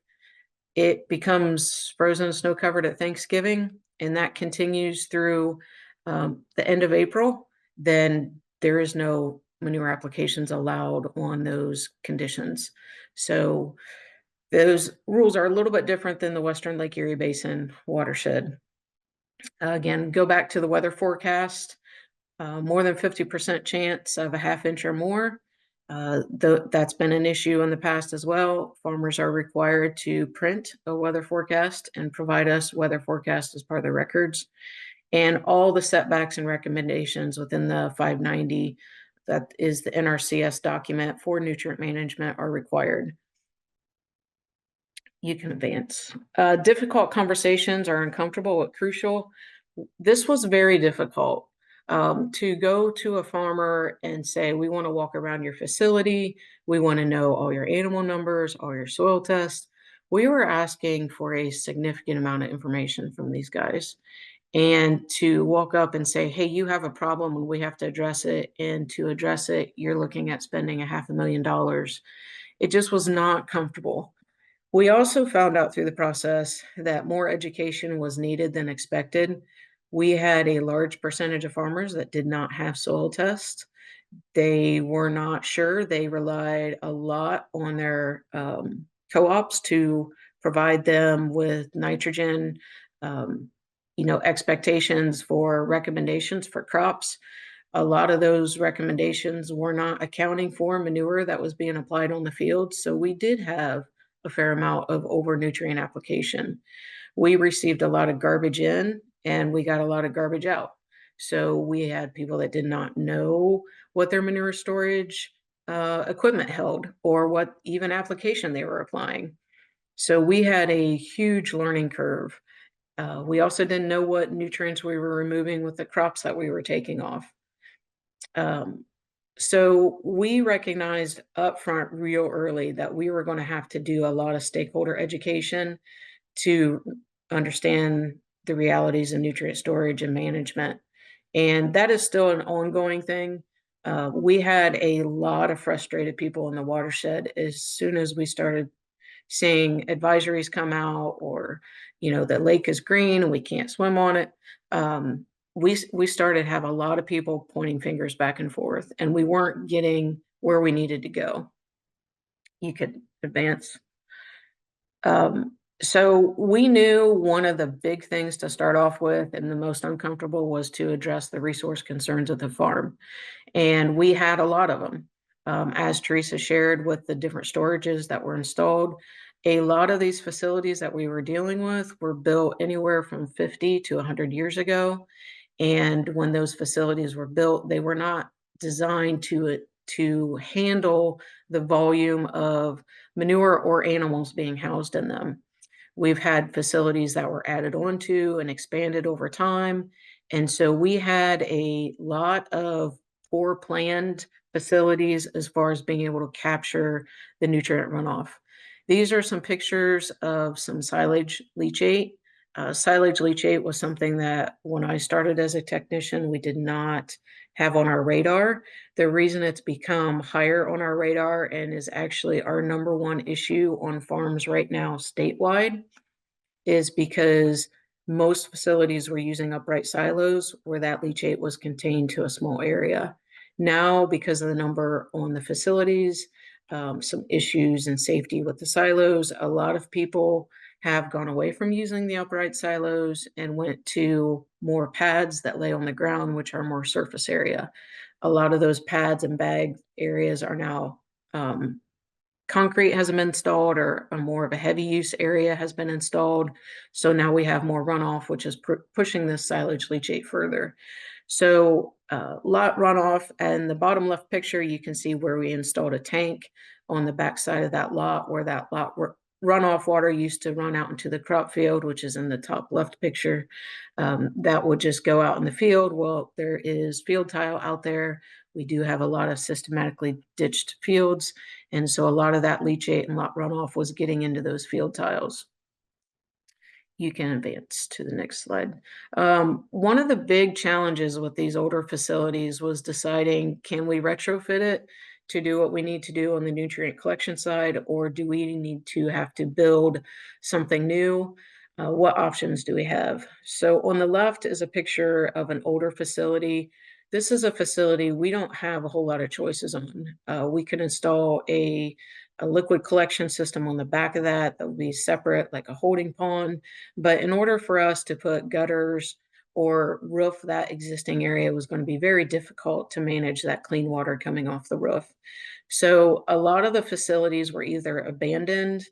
it becomes frozen snow covered at Thanksgiving and that continues through the end of April, then there is no manure applications allowed on those conditions. So those rules are a little bit different than the Western Lake Erie Basin watershed. Again, go back to the weather forecast. More than 50% chance of a ½ inch or more. That's been an issue in the past as well. Farmers are required to print a weather forecast and provide us weather forecast as part of their records. And all the setbacks and recommendations within the 590, that is the NRCS document for nutrient management, are required. You can advance. Difficult conversations are uncomfortable but crucial. This was very difficult. To go to a farmer and say, we want to walk around your facility, we want to know all your animal numbers, all your soil tests. We were asking for a significant amount of information from these guys. And to walk up and say, hey, you have a problem and we have to address it. And to address it, you're looking at spending $500,000. It just was not comfortable. We also found out through the process that more education was needed than expected. We had a large percentage of farmers that did not have soil tests. They were not sure. They relied a lot on their co-ops to provide them with nitrogen, expectations for recommendations for crops. A lot of those recommendations were not accounting for manure that was being applied on the field. So we did have a fair amount of over nutrient application. We received a lot of garbage in and we got a lot of garbage out. So we had people that did not know what their manure storage equipment held or what even application they were applying. So we had a huge learning curve. We also didn't know what nutrients we were removing with the crops that we were taking off. So we recognized upfront real early that we were going to have to do a lot of stakeholder education to understand the realities of nutrient storage and management. And that is still an ongoing thing. We had a lot of frustrated people in the watershed as soon as we started seeing advisories come out, or, the lake is green and we can't swim on it. We started to have a lot of people pointing fingers back and forth, and we weren't getting where we needed to go. You could advance. So we knew one of the big things to start off with, and the most uncomfortable, was to address the resource concerns of the farm. And we had a lot of them. As Theresa shared with the different storages that were installed, a lot of these facilities that we were dealing with were built anywhere from 50 to 100 years ago. And when those facilities were built, they were not designed to handle the volume of manure or animals being housed in them. We've had facilities that were added onto and expanded over time. And so we had a lot of poor planned facilities as far as being able to capture the nutrient runoff. These are some pictures of some silage leachate. Silage leachate was something that when I started as a technician, we did not have on our radar. The reason it's become higher on our radar and is actually our number one issue on farms right now statewide is because most facilities were using upright silos where that leachate was contained to a small area. Now, because of the number on the facilities, some issues in safety with the silos, a lot of people have gone away from using the upright silos and went to more pads that lay on the ground, which are more surface area. A lot of those pads and bag areas are now concrete has been installed, or a more of a heavy use area has been installed. So now we have more runoff, which is pushing this silage leachate further. So lot runoff, and the bottom left picture, you can see where we installed a tank on the back side of that lot, where that lot runoff water used to run out into the crop field, which is in the top left picture. That would just go out in the field. Well, there is field tile out there. We do have a lot of systematically ditched fields. And so a lot of that leachate and lot runoff was getting into those field tiles. You can advance to the next slide. One of the big challenges with these older facilities was deciding, can we retrofit it to do what we need to do on the nutrient collection side, or do we need to have to build something new? What options do we have? So on the left is a picture of an older facility. This is a facility we don't have a whole lot of choices on. We can install a liquid collection system on the back of that would be separate, like a holding pond. But in order for us to put gutters or roof that existing area was going to be very difficult to manage that clean water coming off the roof. So a lot of the facilities were either abandoned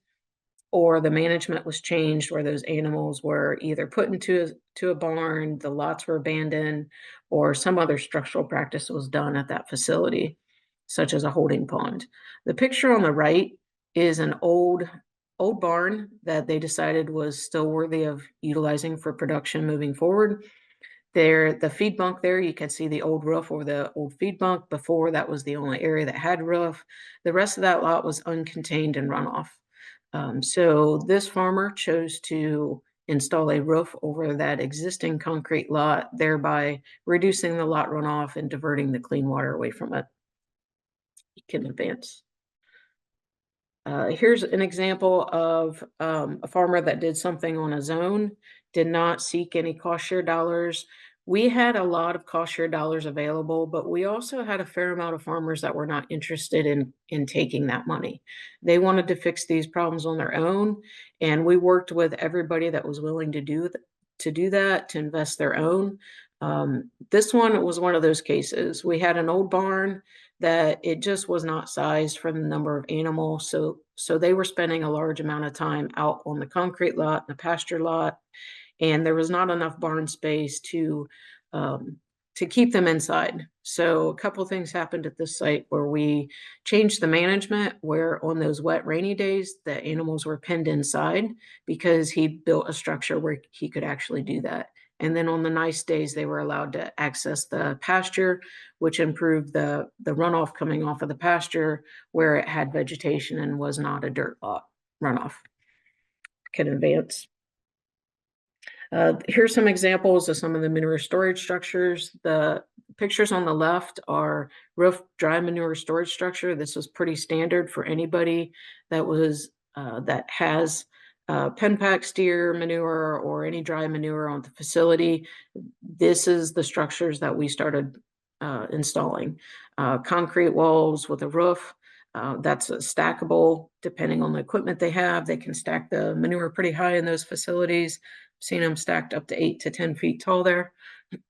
or the management was changed where those animals were either put into a barn, the lots were abandoned, or some other structural practice was done at that facility, such as a holding pond. The picture on the right is an old barn that they decided was still worthy of utilizing for production moving forward. There, the feed bunk there, you can see the old roof over the old feed bunk. Before, that was the only area that had roof. The rest of that lot was uncontained and runoff. So this farmer chose to install a roof over that existing concrete lot, thereby reducing the lot runoff and diverting the clean water away from it. You can advance. Here's an example of a farmer that did something on a zone, did not seek any cost share dollars. We had a lot of cost share dollars available, but we also had a fair amount of farmers that were not interested in taking that money. They wanted to fix these problems on their own, and we worked with everybody that was willing to do that, to invest their own. This one was one of those cases. We had an old barn that it just was not sized for the number of animals. So they were spending a large amount of time out on the concrete lot, the pasture lot, and there was not enough barn space to keep them inside. So a couple things happened at this site where we changed the management, where on those wet, rainy days, the animals were penned inside because he built a structure where he could actually do that. And then on the nice days, they were allowed to access the pasture, which improved the runoff coming off of the pasture where it had vegetation and was not a dirt lot runoff. Can advance. Here's some examples of some of the manure storage structures. The pictures on the left are roof dry manure storage structure. This was pretty standard for anybody that has pen pack steer manure or any dry manure on the facility. This is the structures that we started installing. Concrete walls with a roof. That's stackable depending on the equipment they have. They can stack the manure pretty high in those facilities. Seen them stacked up to 8 to 10 feet tall there.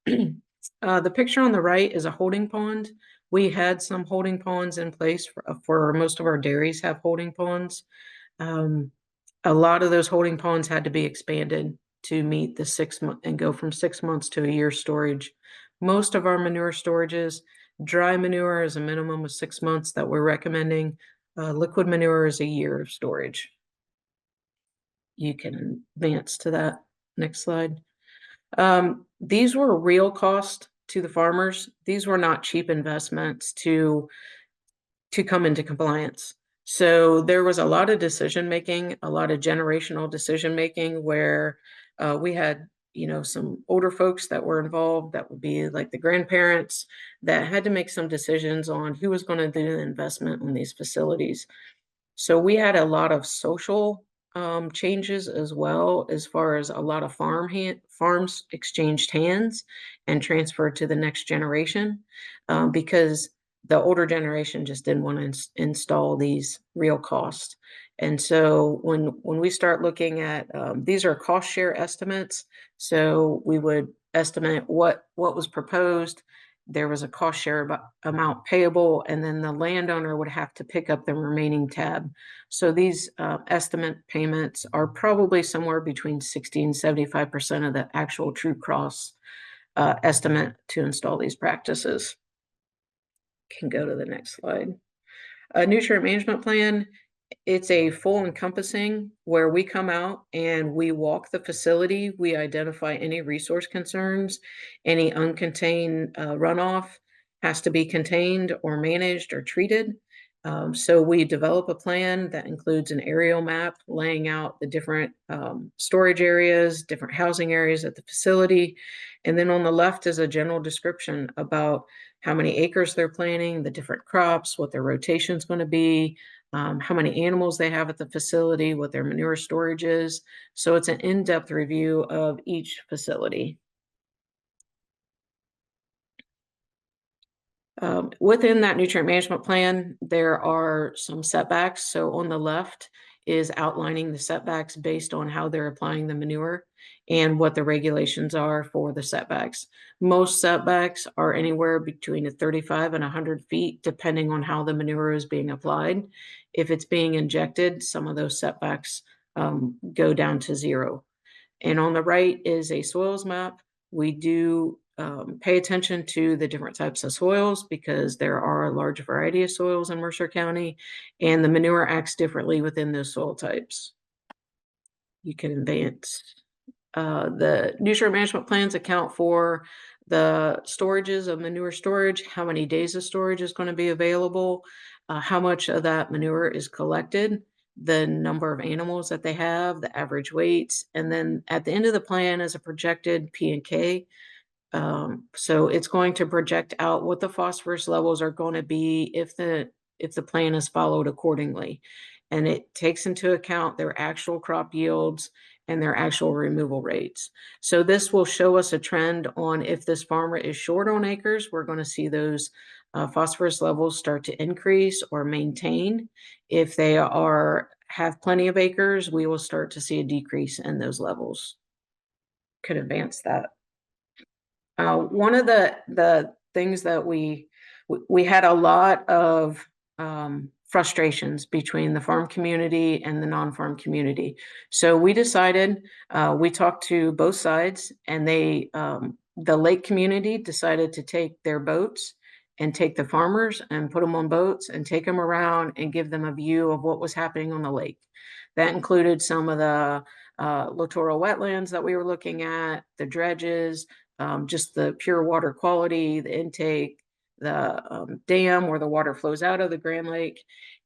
The picture on the right is a holding pond. We had some holding ponds in place for most of our dairies have holding ponds. A lot of those holding ponds had to be expanded to meet the 6 month and go from 6 months to a year storage. Most of our manure storages, dry manure is a minimum of 6 months that we're recommending. Liquid manure is a year of storage. You can advance to that. Next slide. These were real cost to the farmers. These were not cheap investments to come into compliance. So there was a lot of decision making, a lot of generational decision making where we had, some older folks that were involved, that would be like the grandparents, that had to make some decisions on who was going to do the investment in these facilities. So we had a lot of social changes as well, as far as a lot of farms exchanged hands and transferred to the next generation because the older generation just didn't want to install these real costs. And so when we start looking at these are cost share estimates, so we would estimate what was proposed. There was a cost share amount payable, and then the landowner would have to pick up the remaining tab. So these estimate payments are probably somewhere between 60 and 75% of the actual true cost estimate to install these practices. Can go to the next slide. A nutrient management plan. It's a full encompassing where we come out and we walk the facility. We identify any resource concerns, any uncontained runoff has to be contained or managed or treated. So we develop a plan that includes an aerial map laying out the different storage areas, different housing areas at the facility. And then on the left is a general description about how many acres they're planting, the different crops, what their rotation is going to be, how many animals they have at the facility, what their manure storage is. So it's an in-depth review of each facility. Within that nutrient management plan, there are some setbacks. So on the left is outlining the setbacks based on how they're applying the manure and what the regulations are for the setbacks. Most setbacks are anywhere between 35 and 100 feet, depending on how the manure is being applied. If it's being injected, some of those setbacks go down to 0. And on the right is a soils map. We do pay attention to the different types of soils because there are a large variety of soils in Mercer County, and the manure acts differently within those soil types. You can advance. The nutrient management plans account for the storages of manure storage, how many days of storage is going to be available, how much of that manure is collected, the number of animals that they have, the average weights, and then at the end of the plan is a projected P and K. So it's going to project out what the phosphorus levels are going to be if the plan is followed accordingly. And it takes into account their actual crop yields and their actual removal rates. So this will show us a trend on if this farmer is short on acres, we're going to see those phosphorus levels start to increase or maintain. If they have plenty of acres, we will start to see a decrease in those levels. Could advance that. One of the things that we had a lot of frustrations between the farm community and the non-farm community. So we decided, we talked to both sides, and the lake community decided to take their boats and take the farmers and put them on boats and take them around and give them a view of what was happening on the lake. That included some of the littoral wetlands that we were looking at, the dredges, just the pure water quality, the intake, the dam where the water flows out of the Grand Lake.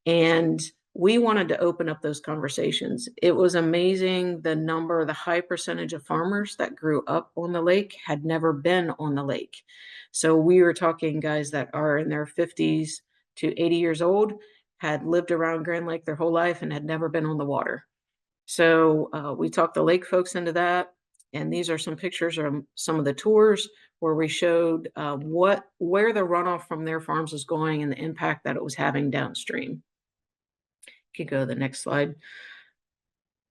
And we wanted to open up those conversations. It was amazing the high percentage of farmers that grew up on the lake had never been on the lake. So we were talking guys that are in their 50s to 80 years old, had lived around Grand Lake their whole life and had never been on the water. So we talked the lake folks into that. And these are some pictures of some of the tours where we showed where the runoff from their farms is going and the impact that it was having downstream. You could go to the next slide.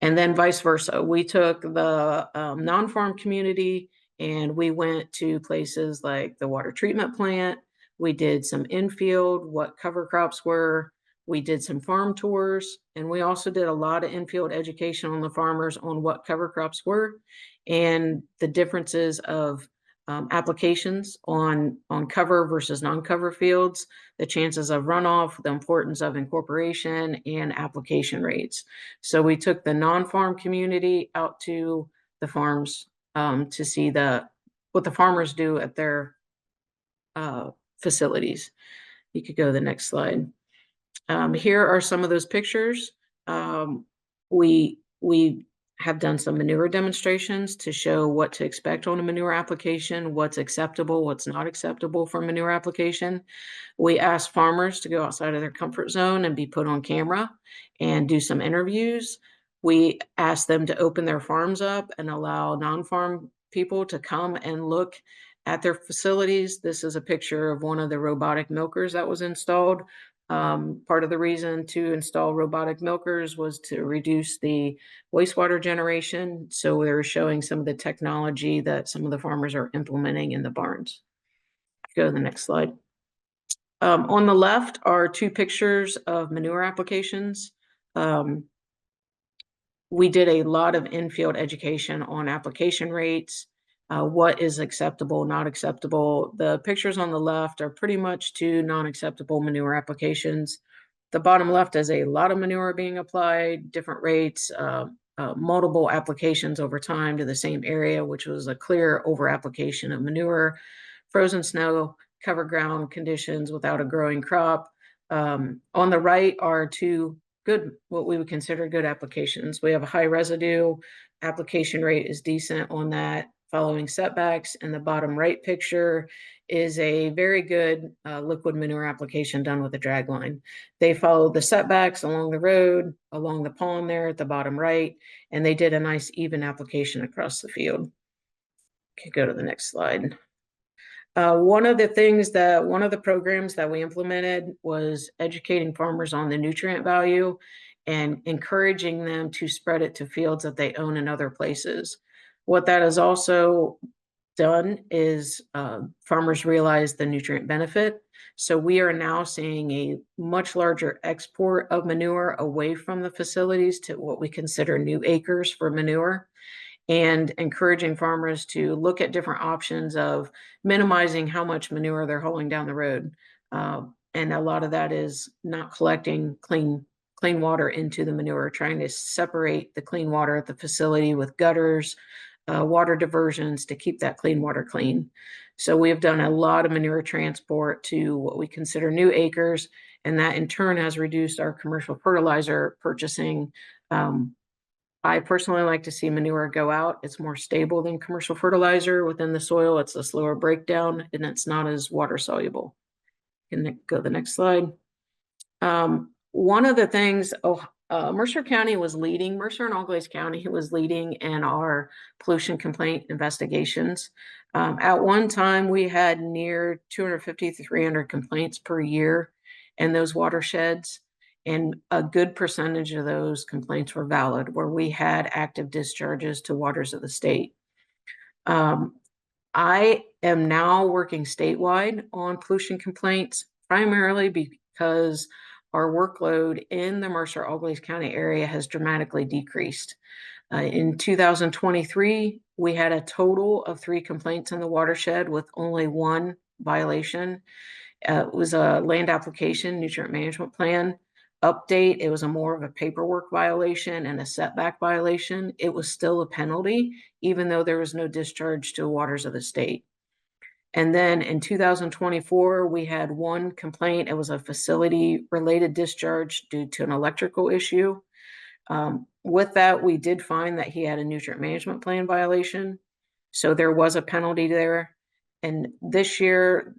And then vice versa. We took the non-farm community and we went to places like the water treatment plant. We did some infield, what cover crops were. We did some farm tours, and we also did a lot of infield education on the farmers on what cover crops were and the differences of applications on cover versus non-cover fields, the chances of runoff, the importance of incorporation, and application rates. So we took the non-farm community out to the farms to see what the farmers do at their facilities. You could go to the next slide. Here are some of those pictures. We have done some manure demonstrations to show what to expect on a manure application, what's acceptable, what's not acceptable for manure application. We asked farmers to go outside of their comfort zone and be put on camera and do some interviews. We asked them to open their farms up and allow non-farm people to come and look at their facilities. This is a picture of one of the robotic milkers that was installed. Part of the reason to install robotic milkers was to reduce the wastewater generation. So we were showing some of the technology that some of the farmers are implementing in the barns. Go to the next slide. On the left are two pictures of manure applications. We did a lot of in-field education on application rates, what is acceptable, not acceptable. The pictures on the left are pretty much two non-acceptable manure applications. The bottom left is a lot of manure being applied, different rates, multiple applications over time to the same area, which was a clear over-application of manure, frozen snow, cover ground conditions without a growing crop. On the right are two what we would consider good applications. We have a high residue, application rate is decent on that, following setbacks. And the bottom right picture is a very good liquid manure application done with a drag line. They followed the setbacks along the road, along the pond there at the bottom right, and they did a nice even application across the field. Okay, go to the next slide. One of the programs that we implemented was educating farmers on the nutrient value and encouraging them to spread it to fields that they own in other places. What that has also done is farmers realize the nutrient benefit. So we are now seeing a much larger export of manure away from the facilities to what we consider new acres for manure, and encouraging farmers to look at different options of minimizing how much manure they're hauling down the road. And a lot of that is not collecting clean water into the manure, trying to separate the clean water at the facility with gutters, water diversions to keep that clean water clean. So we have done a lot of manure transport to what we consider new acres, and that in turn has reduced our commercial fertilizer purchasing. I personally like to see manure go out. It's more stable than commercial fertilizer within the soil. It's a slower breakdown and it's not as water soluble. Can go to the next slide. One of the things, Mercer County was leading, Mercer and Auglaize County was leading in our pollution complaint investigations. At one time, we had near 250 to 300 complaints per year in those watersheds. And a good percentage of those complaints were valid, where we had active discharges to waters of the state. I am now working statewide on pollution complaints, primarily because our workload in the Mercer-Auglaize County area has dramatically decreased. In 2023, we had a total of 3 complaints in the watershed with only 1 violation. It was a land application, nutrient management plan update. It was more of a paperwork violation and a setback violation. It was still a penalty, even though there was no discharge to waters of the state. And then in 2024, we had 1 complaint. It was a facility-related discharge due to an electrical issue. With that, we did find that he had a nutrient management plan violation. So there was a penalty there. And this year,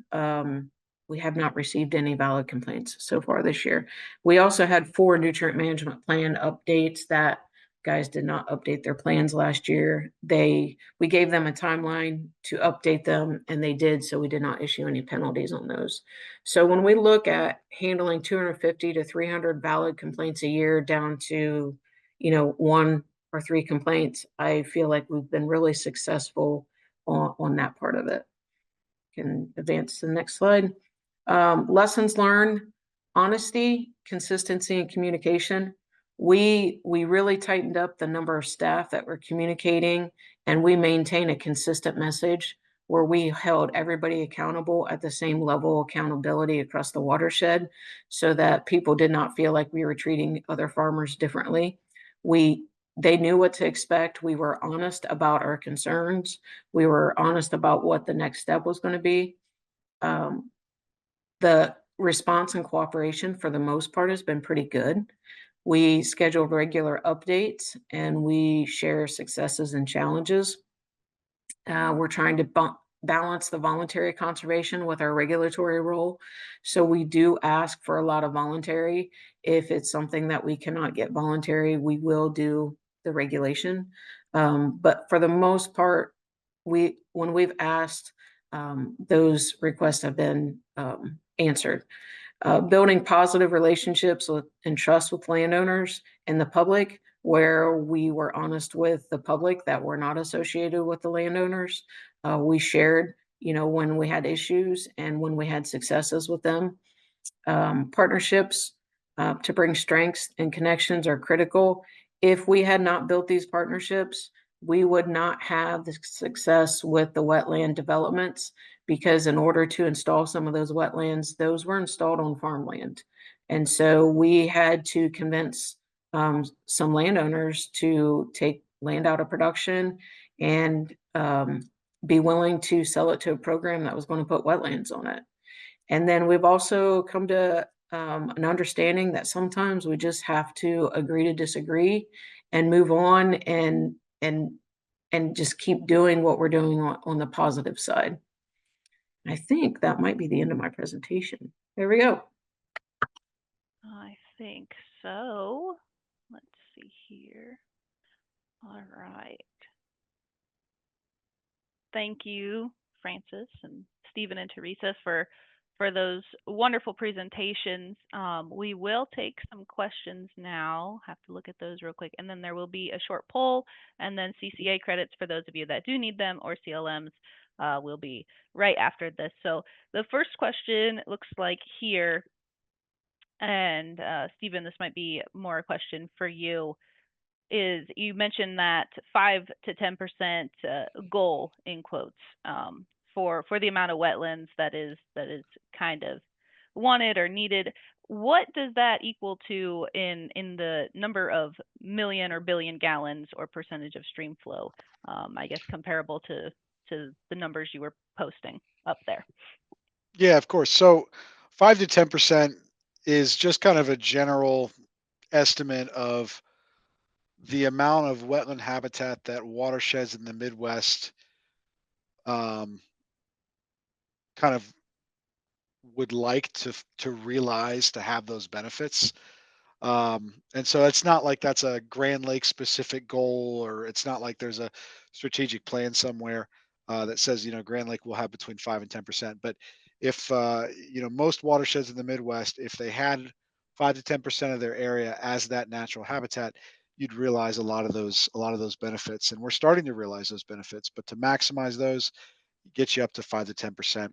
we have not received any valid complaints so far this year. We also had 4 nutrient management plan updates that guys did not update their plans last year. We gave them a timeline to update them, and they did, so we did not issue any penalties on those. So when we look at handling 250 to 300 valid complaints a year down to, 1 or 3 complaints, I feel like we've been really successful on that part of it. Can advance to the next slide. Lessons learned: honesty, consistency, and communication. We really tightened up the number of staff that were communicating, and we maintain a consistent message where we held everybody accountable at the same level of accountability across the watershed, so that people did not feel like we were treating other farmers differently. They knew what to expect. We were honest about our concerns. We were honest about what the next step was going to be. The response and cooperation for the most part has been pretty good. We schedule regular updates and we share successes and challenges. We're trying to balance the voluntary conservation with our regulatory role. So we do ask for a lot of voluntary. If it's something that we cannot get voluntary, we will do the regulation. But for the most part, when we've asked, those requests have been answered. Building positive relationships and trust with landowners and the public, where we were honest with the public that were not associated with the landowners. We shared, when we had issues and when we had successes with them. Partnerships to bring strengths and connections are critical. If we had not built these partnerships, we would not have the success with the wetland developments, because in order to install some of those wetlands, those were installed on farmland. And so we had to convince some landowners to take land out of production and be willing to sell it to a program that was going to put wetlands on it. And then we've also come to an understanding that sometimes we just have to agree to disagree and move on and just keep doing what we're doing on the positive side. I think that might be the end of my presentation. There we go. I think so. Let's see here. All right. Thank you, Francis and Stephen and Theresa, for for those wonderful presentations. We will take some questions now. Have to look at those real quick. And then there will be a short poll, and then CCA credits for those of you that do need them, or CLMs will be right after this. So the first question looks like here, and Stephen, this might be more a question for you, is you mentioned that 5 to 10% goal in quotes for the amount of wetlands that is kind of wanted or needed. What does that equal to in the number of million or billion gallons or percentage of stream flow? I guess comparable to the numbers you were posting up there. Yeah, of course. So 5 to 10% is just kind of a general estimate of the amount of wetland habitat that watersheds in the Midwest um, kind of would like to realize to have those benefits. And so it's not like that's a Grand Lake specific goal, or it's not like there's a strategic plan somewhere that says, Grand Lake will have between 5 and 10%. But if, most watersheds in the Midwest, if they had 5 to 10% of their area as that natural habitat, you'd realize a lot of those benefits. And we're starting to realize those benefits, but to maximize those, get you up to 5 to 10%.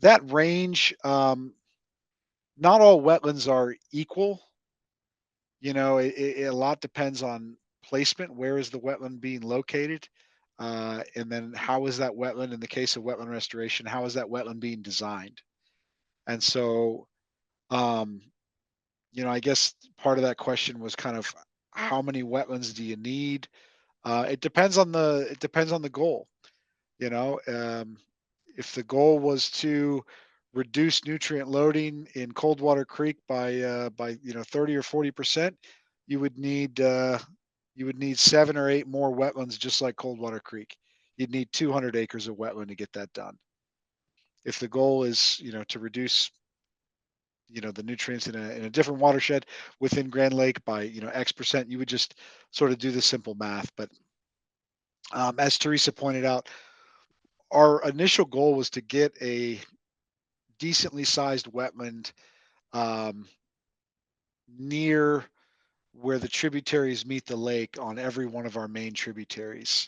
That range, not all wetlands are equal. A lot depends on placement. Where is the wetland being located? And then how is that wetland, in the case of wetland restoration, how is that wetland being designed? And so, um, I guess part of that question was kind of how many wetlands do you need? It depends on the goal. You know, um, if the goal was to reduce nutrient loading in Coldwater Creek by 30 or 40%, you would need uh, you would need 7 or 8 more wetlands, just like Coldwater Creek. You'd need 200 acres of wetland to get that done. If the goal is to reduce the nutrients in a different watershed within Grand Lake by X%, you would just sort of do the simple math. But as Teresa pointed out, our initial goal was to get a decently sized wetland um, near where the tributaries meet the lake on every one of our main tributaries.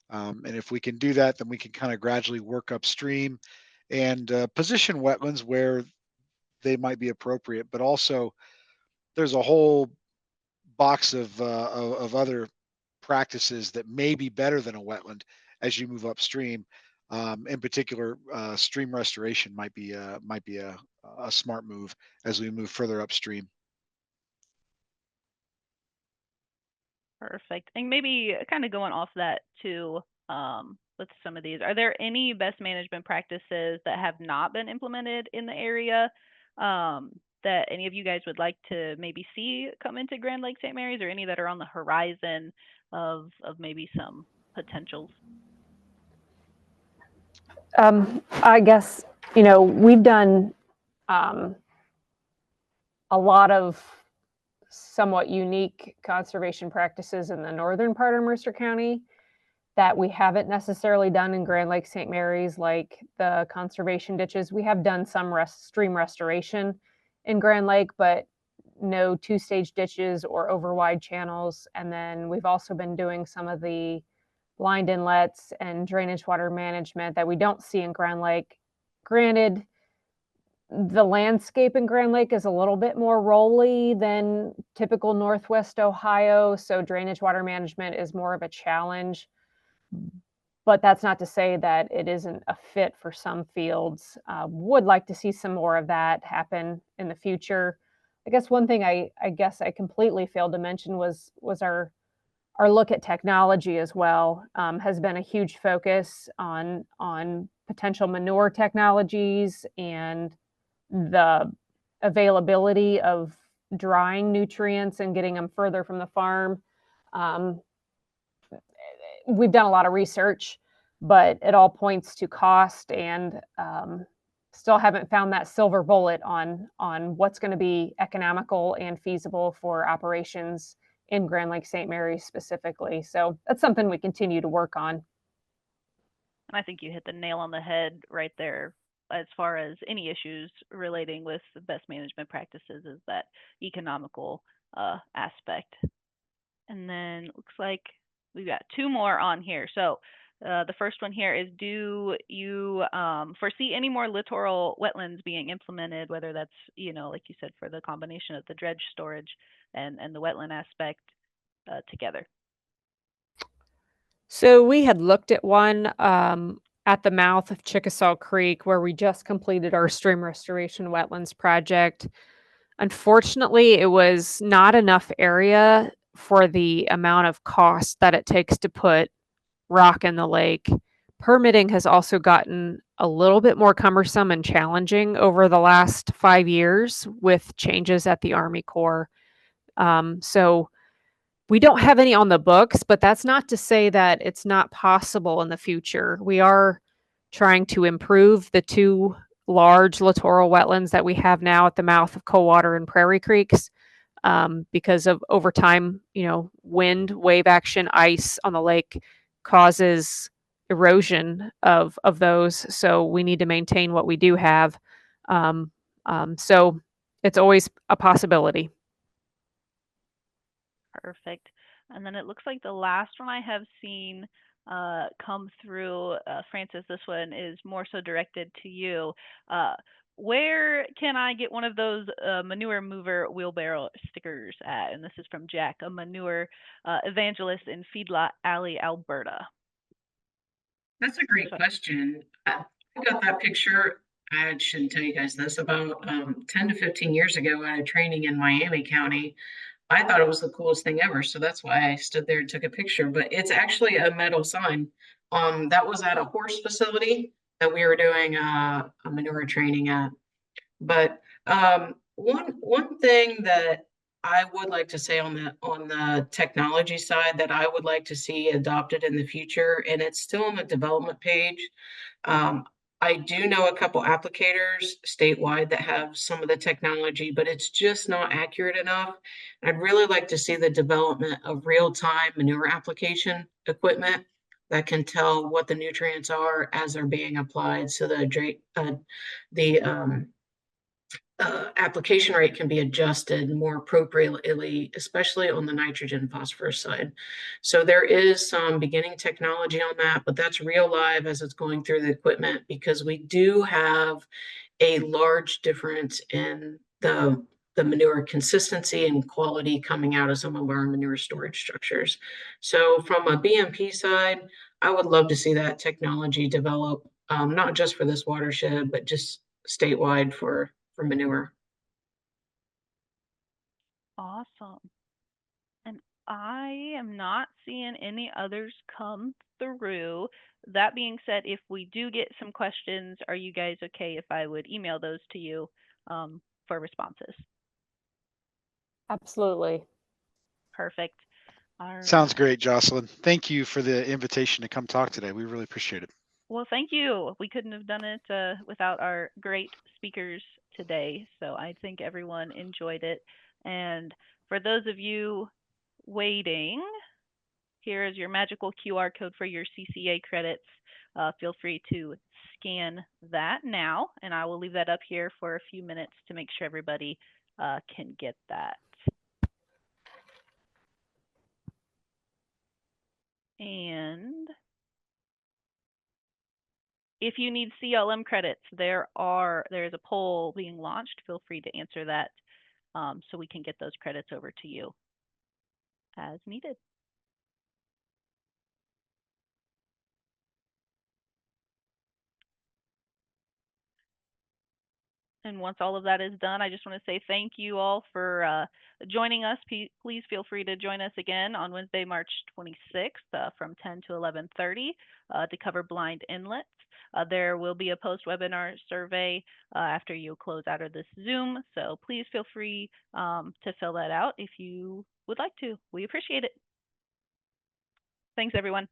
And if we can do that, then we can kind of gradually work upstream and position wetlands where they might be appropriate. But also, there's a whole box of other practices that may be better than a wetland as you move upstream. In particular, stream restoration might be a smart move as we move further upstream. Perfect. And maybe kind of going off that too, with some of these, are there any best management practices that have not been implemented in the area that any of you guys would like to maybe see come into Grand Lake St. Mary's, or any that are on the horizon of maybe some potentials? I guess, we've done a lot of somewhat unique conservation practices in the northern part of Mercer County that we haven't necessarily done in Grand Lake St. Mary's, like the conservation ditches. We have done some stream restoration in Grand Lake, but no two-stage ditches or over wide channels. And then we've also been doing some of the blind inlets and drainage water management that we don't see in Grand Lake. Granted, the landscape in Grand Lake is a little bit more rolly than typical Northwest Ohio, so drainage water management is more of a challenge. But that's not to say that it isn't a fit for some fields. Would like to see some more of that happen in the future. I guess one thing I guess I completely failed to mention was our look at technology as well. Has been a huge focus on potential manure technologies and the availability of drying nutrients and getting them further from the farm. We've done a lot of research, but it all points to cost, and still haven't found that silver bullet on what's going to be economical and feasible for operations in Grand Lake St. Mary's specifically. So that's something we continue to work on. And I think you hit the nail on the head right there. as far as any issues relating with best management practices is that economical aspect. And then looks like we've got two more on here. So the first one here is, do you foresee any more littoral wetlands being implemented, whether that's, like you said, for the combination of the dredge storage and the wetland aspect together? So we had looked at one at the mouth of Chickasaw Creek where we just completed our stream restoration wetlands project. Unfortunately, it was not enough area for the amount of cost that it takes to put rock in the lake. Permitting has also gotten a little bit more cumbersome and challenging over the last 5 years with changes at the Army Corps. So we don't have any on the books, but that's not to say that it's not possible in the future. We are trying to improve the two large littoral wetlands that we have now at the mouth of Coldwater and Prairie Creeks, because of over time, wind, wave action, ice on the lake causes erosion of those. So we need to maintain what we do have. So it's always a possibility. Perfect. And then it looks like the last one I have seen come through, Francis, this one is more so directed to you. Where can I get one of those manure mover wheelbarrow stickers at? And this is from Jack, a manure evangelist in Feedlot Alley, Alberta. That's a great So, question. I got that picture. I shouldn't tell you guys this about 10 to 15 years ago at a training in Miami County. I thought it was the coolest thing ever, so that's why I stood there and took a picture. But it's actually a metal sign. That was at a horse facility that we were doing a manure training at. But one thing that I would like to say on the technology side that I would like to see adopted in the future, and it's still on the development page. Um, I do know a couple applicators statewide that have some of the technology, but it's just not accurate enough. I'd really like to see the development of real-time manure application equipment that can tell what the nutrients are as they're being applied, so the application rate can be adjusted more appropriately, especially on the nitrogen phosphorus side. So there is some beginning technology on that, but that's real live as it's going through the equipment, because we do have a large difference in the manure consistency and quality coming out of some of our manure storage structures. So from a BMP side, I would love to see that technology develop, not just for this watershed, but just statewide for manure. awesome. And I am not seeing any others come through. That being said, if we do get some questions, are you guys okay if I would email those to you for responses? Absolutely. Perfect. All Sounds right. great, Jocelyn. Thank you for the invitation to come talk today. We really appreciate it. Well, thank you. We couldn't have done it without our great speakers today. So I think everyone enjoyed it. And for those of you waiting, here is your magical QR code for your CCA credits. Feel free to scan that now, and I will leave that up here for a few minutes to make sure everybody can get that. And if you need CLM credits, there is a poll being launched. Feel free to answer that so we can get those credits over to you as needed. And once all of that is done, I just want to say thank you all for joining us. Please feel free to join us again on Wednesday, March 26th from 10 to 11:30 to cover blind inlets. There will be a post-webinar survey after you close out of this Zoom, so please feel free to fill that out if you would like to. We appreciate it. Thanks, everyone.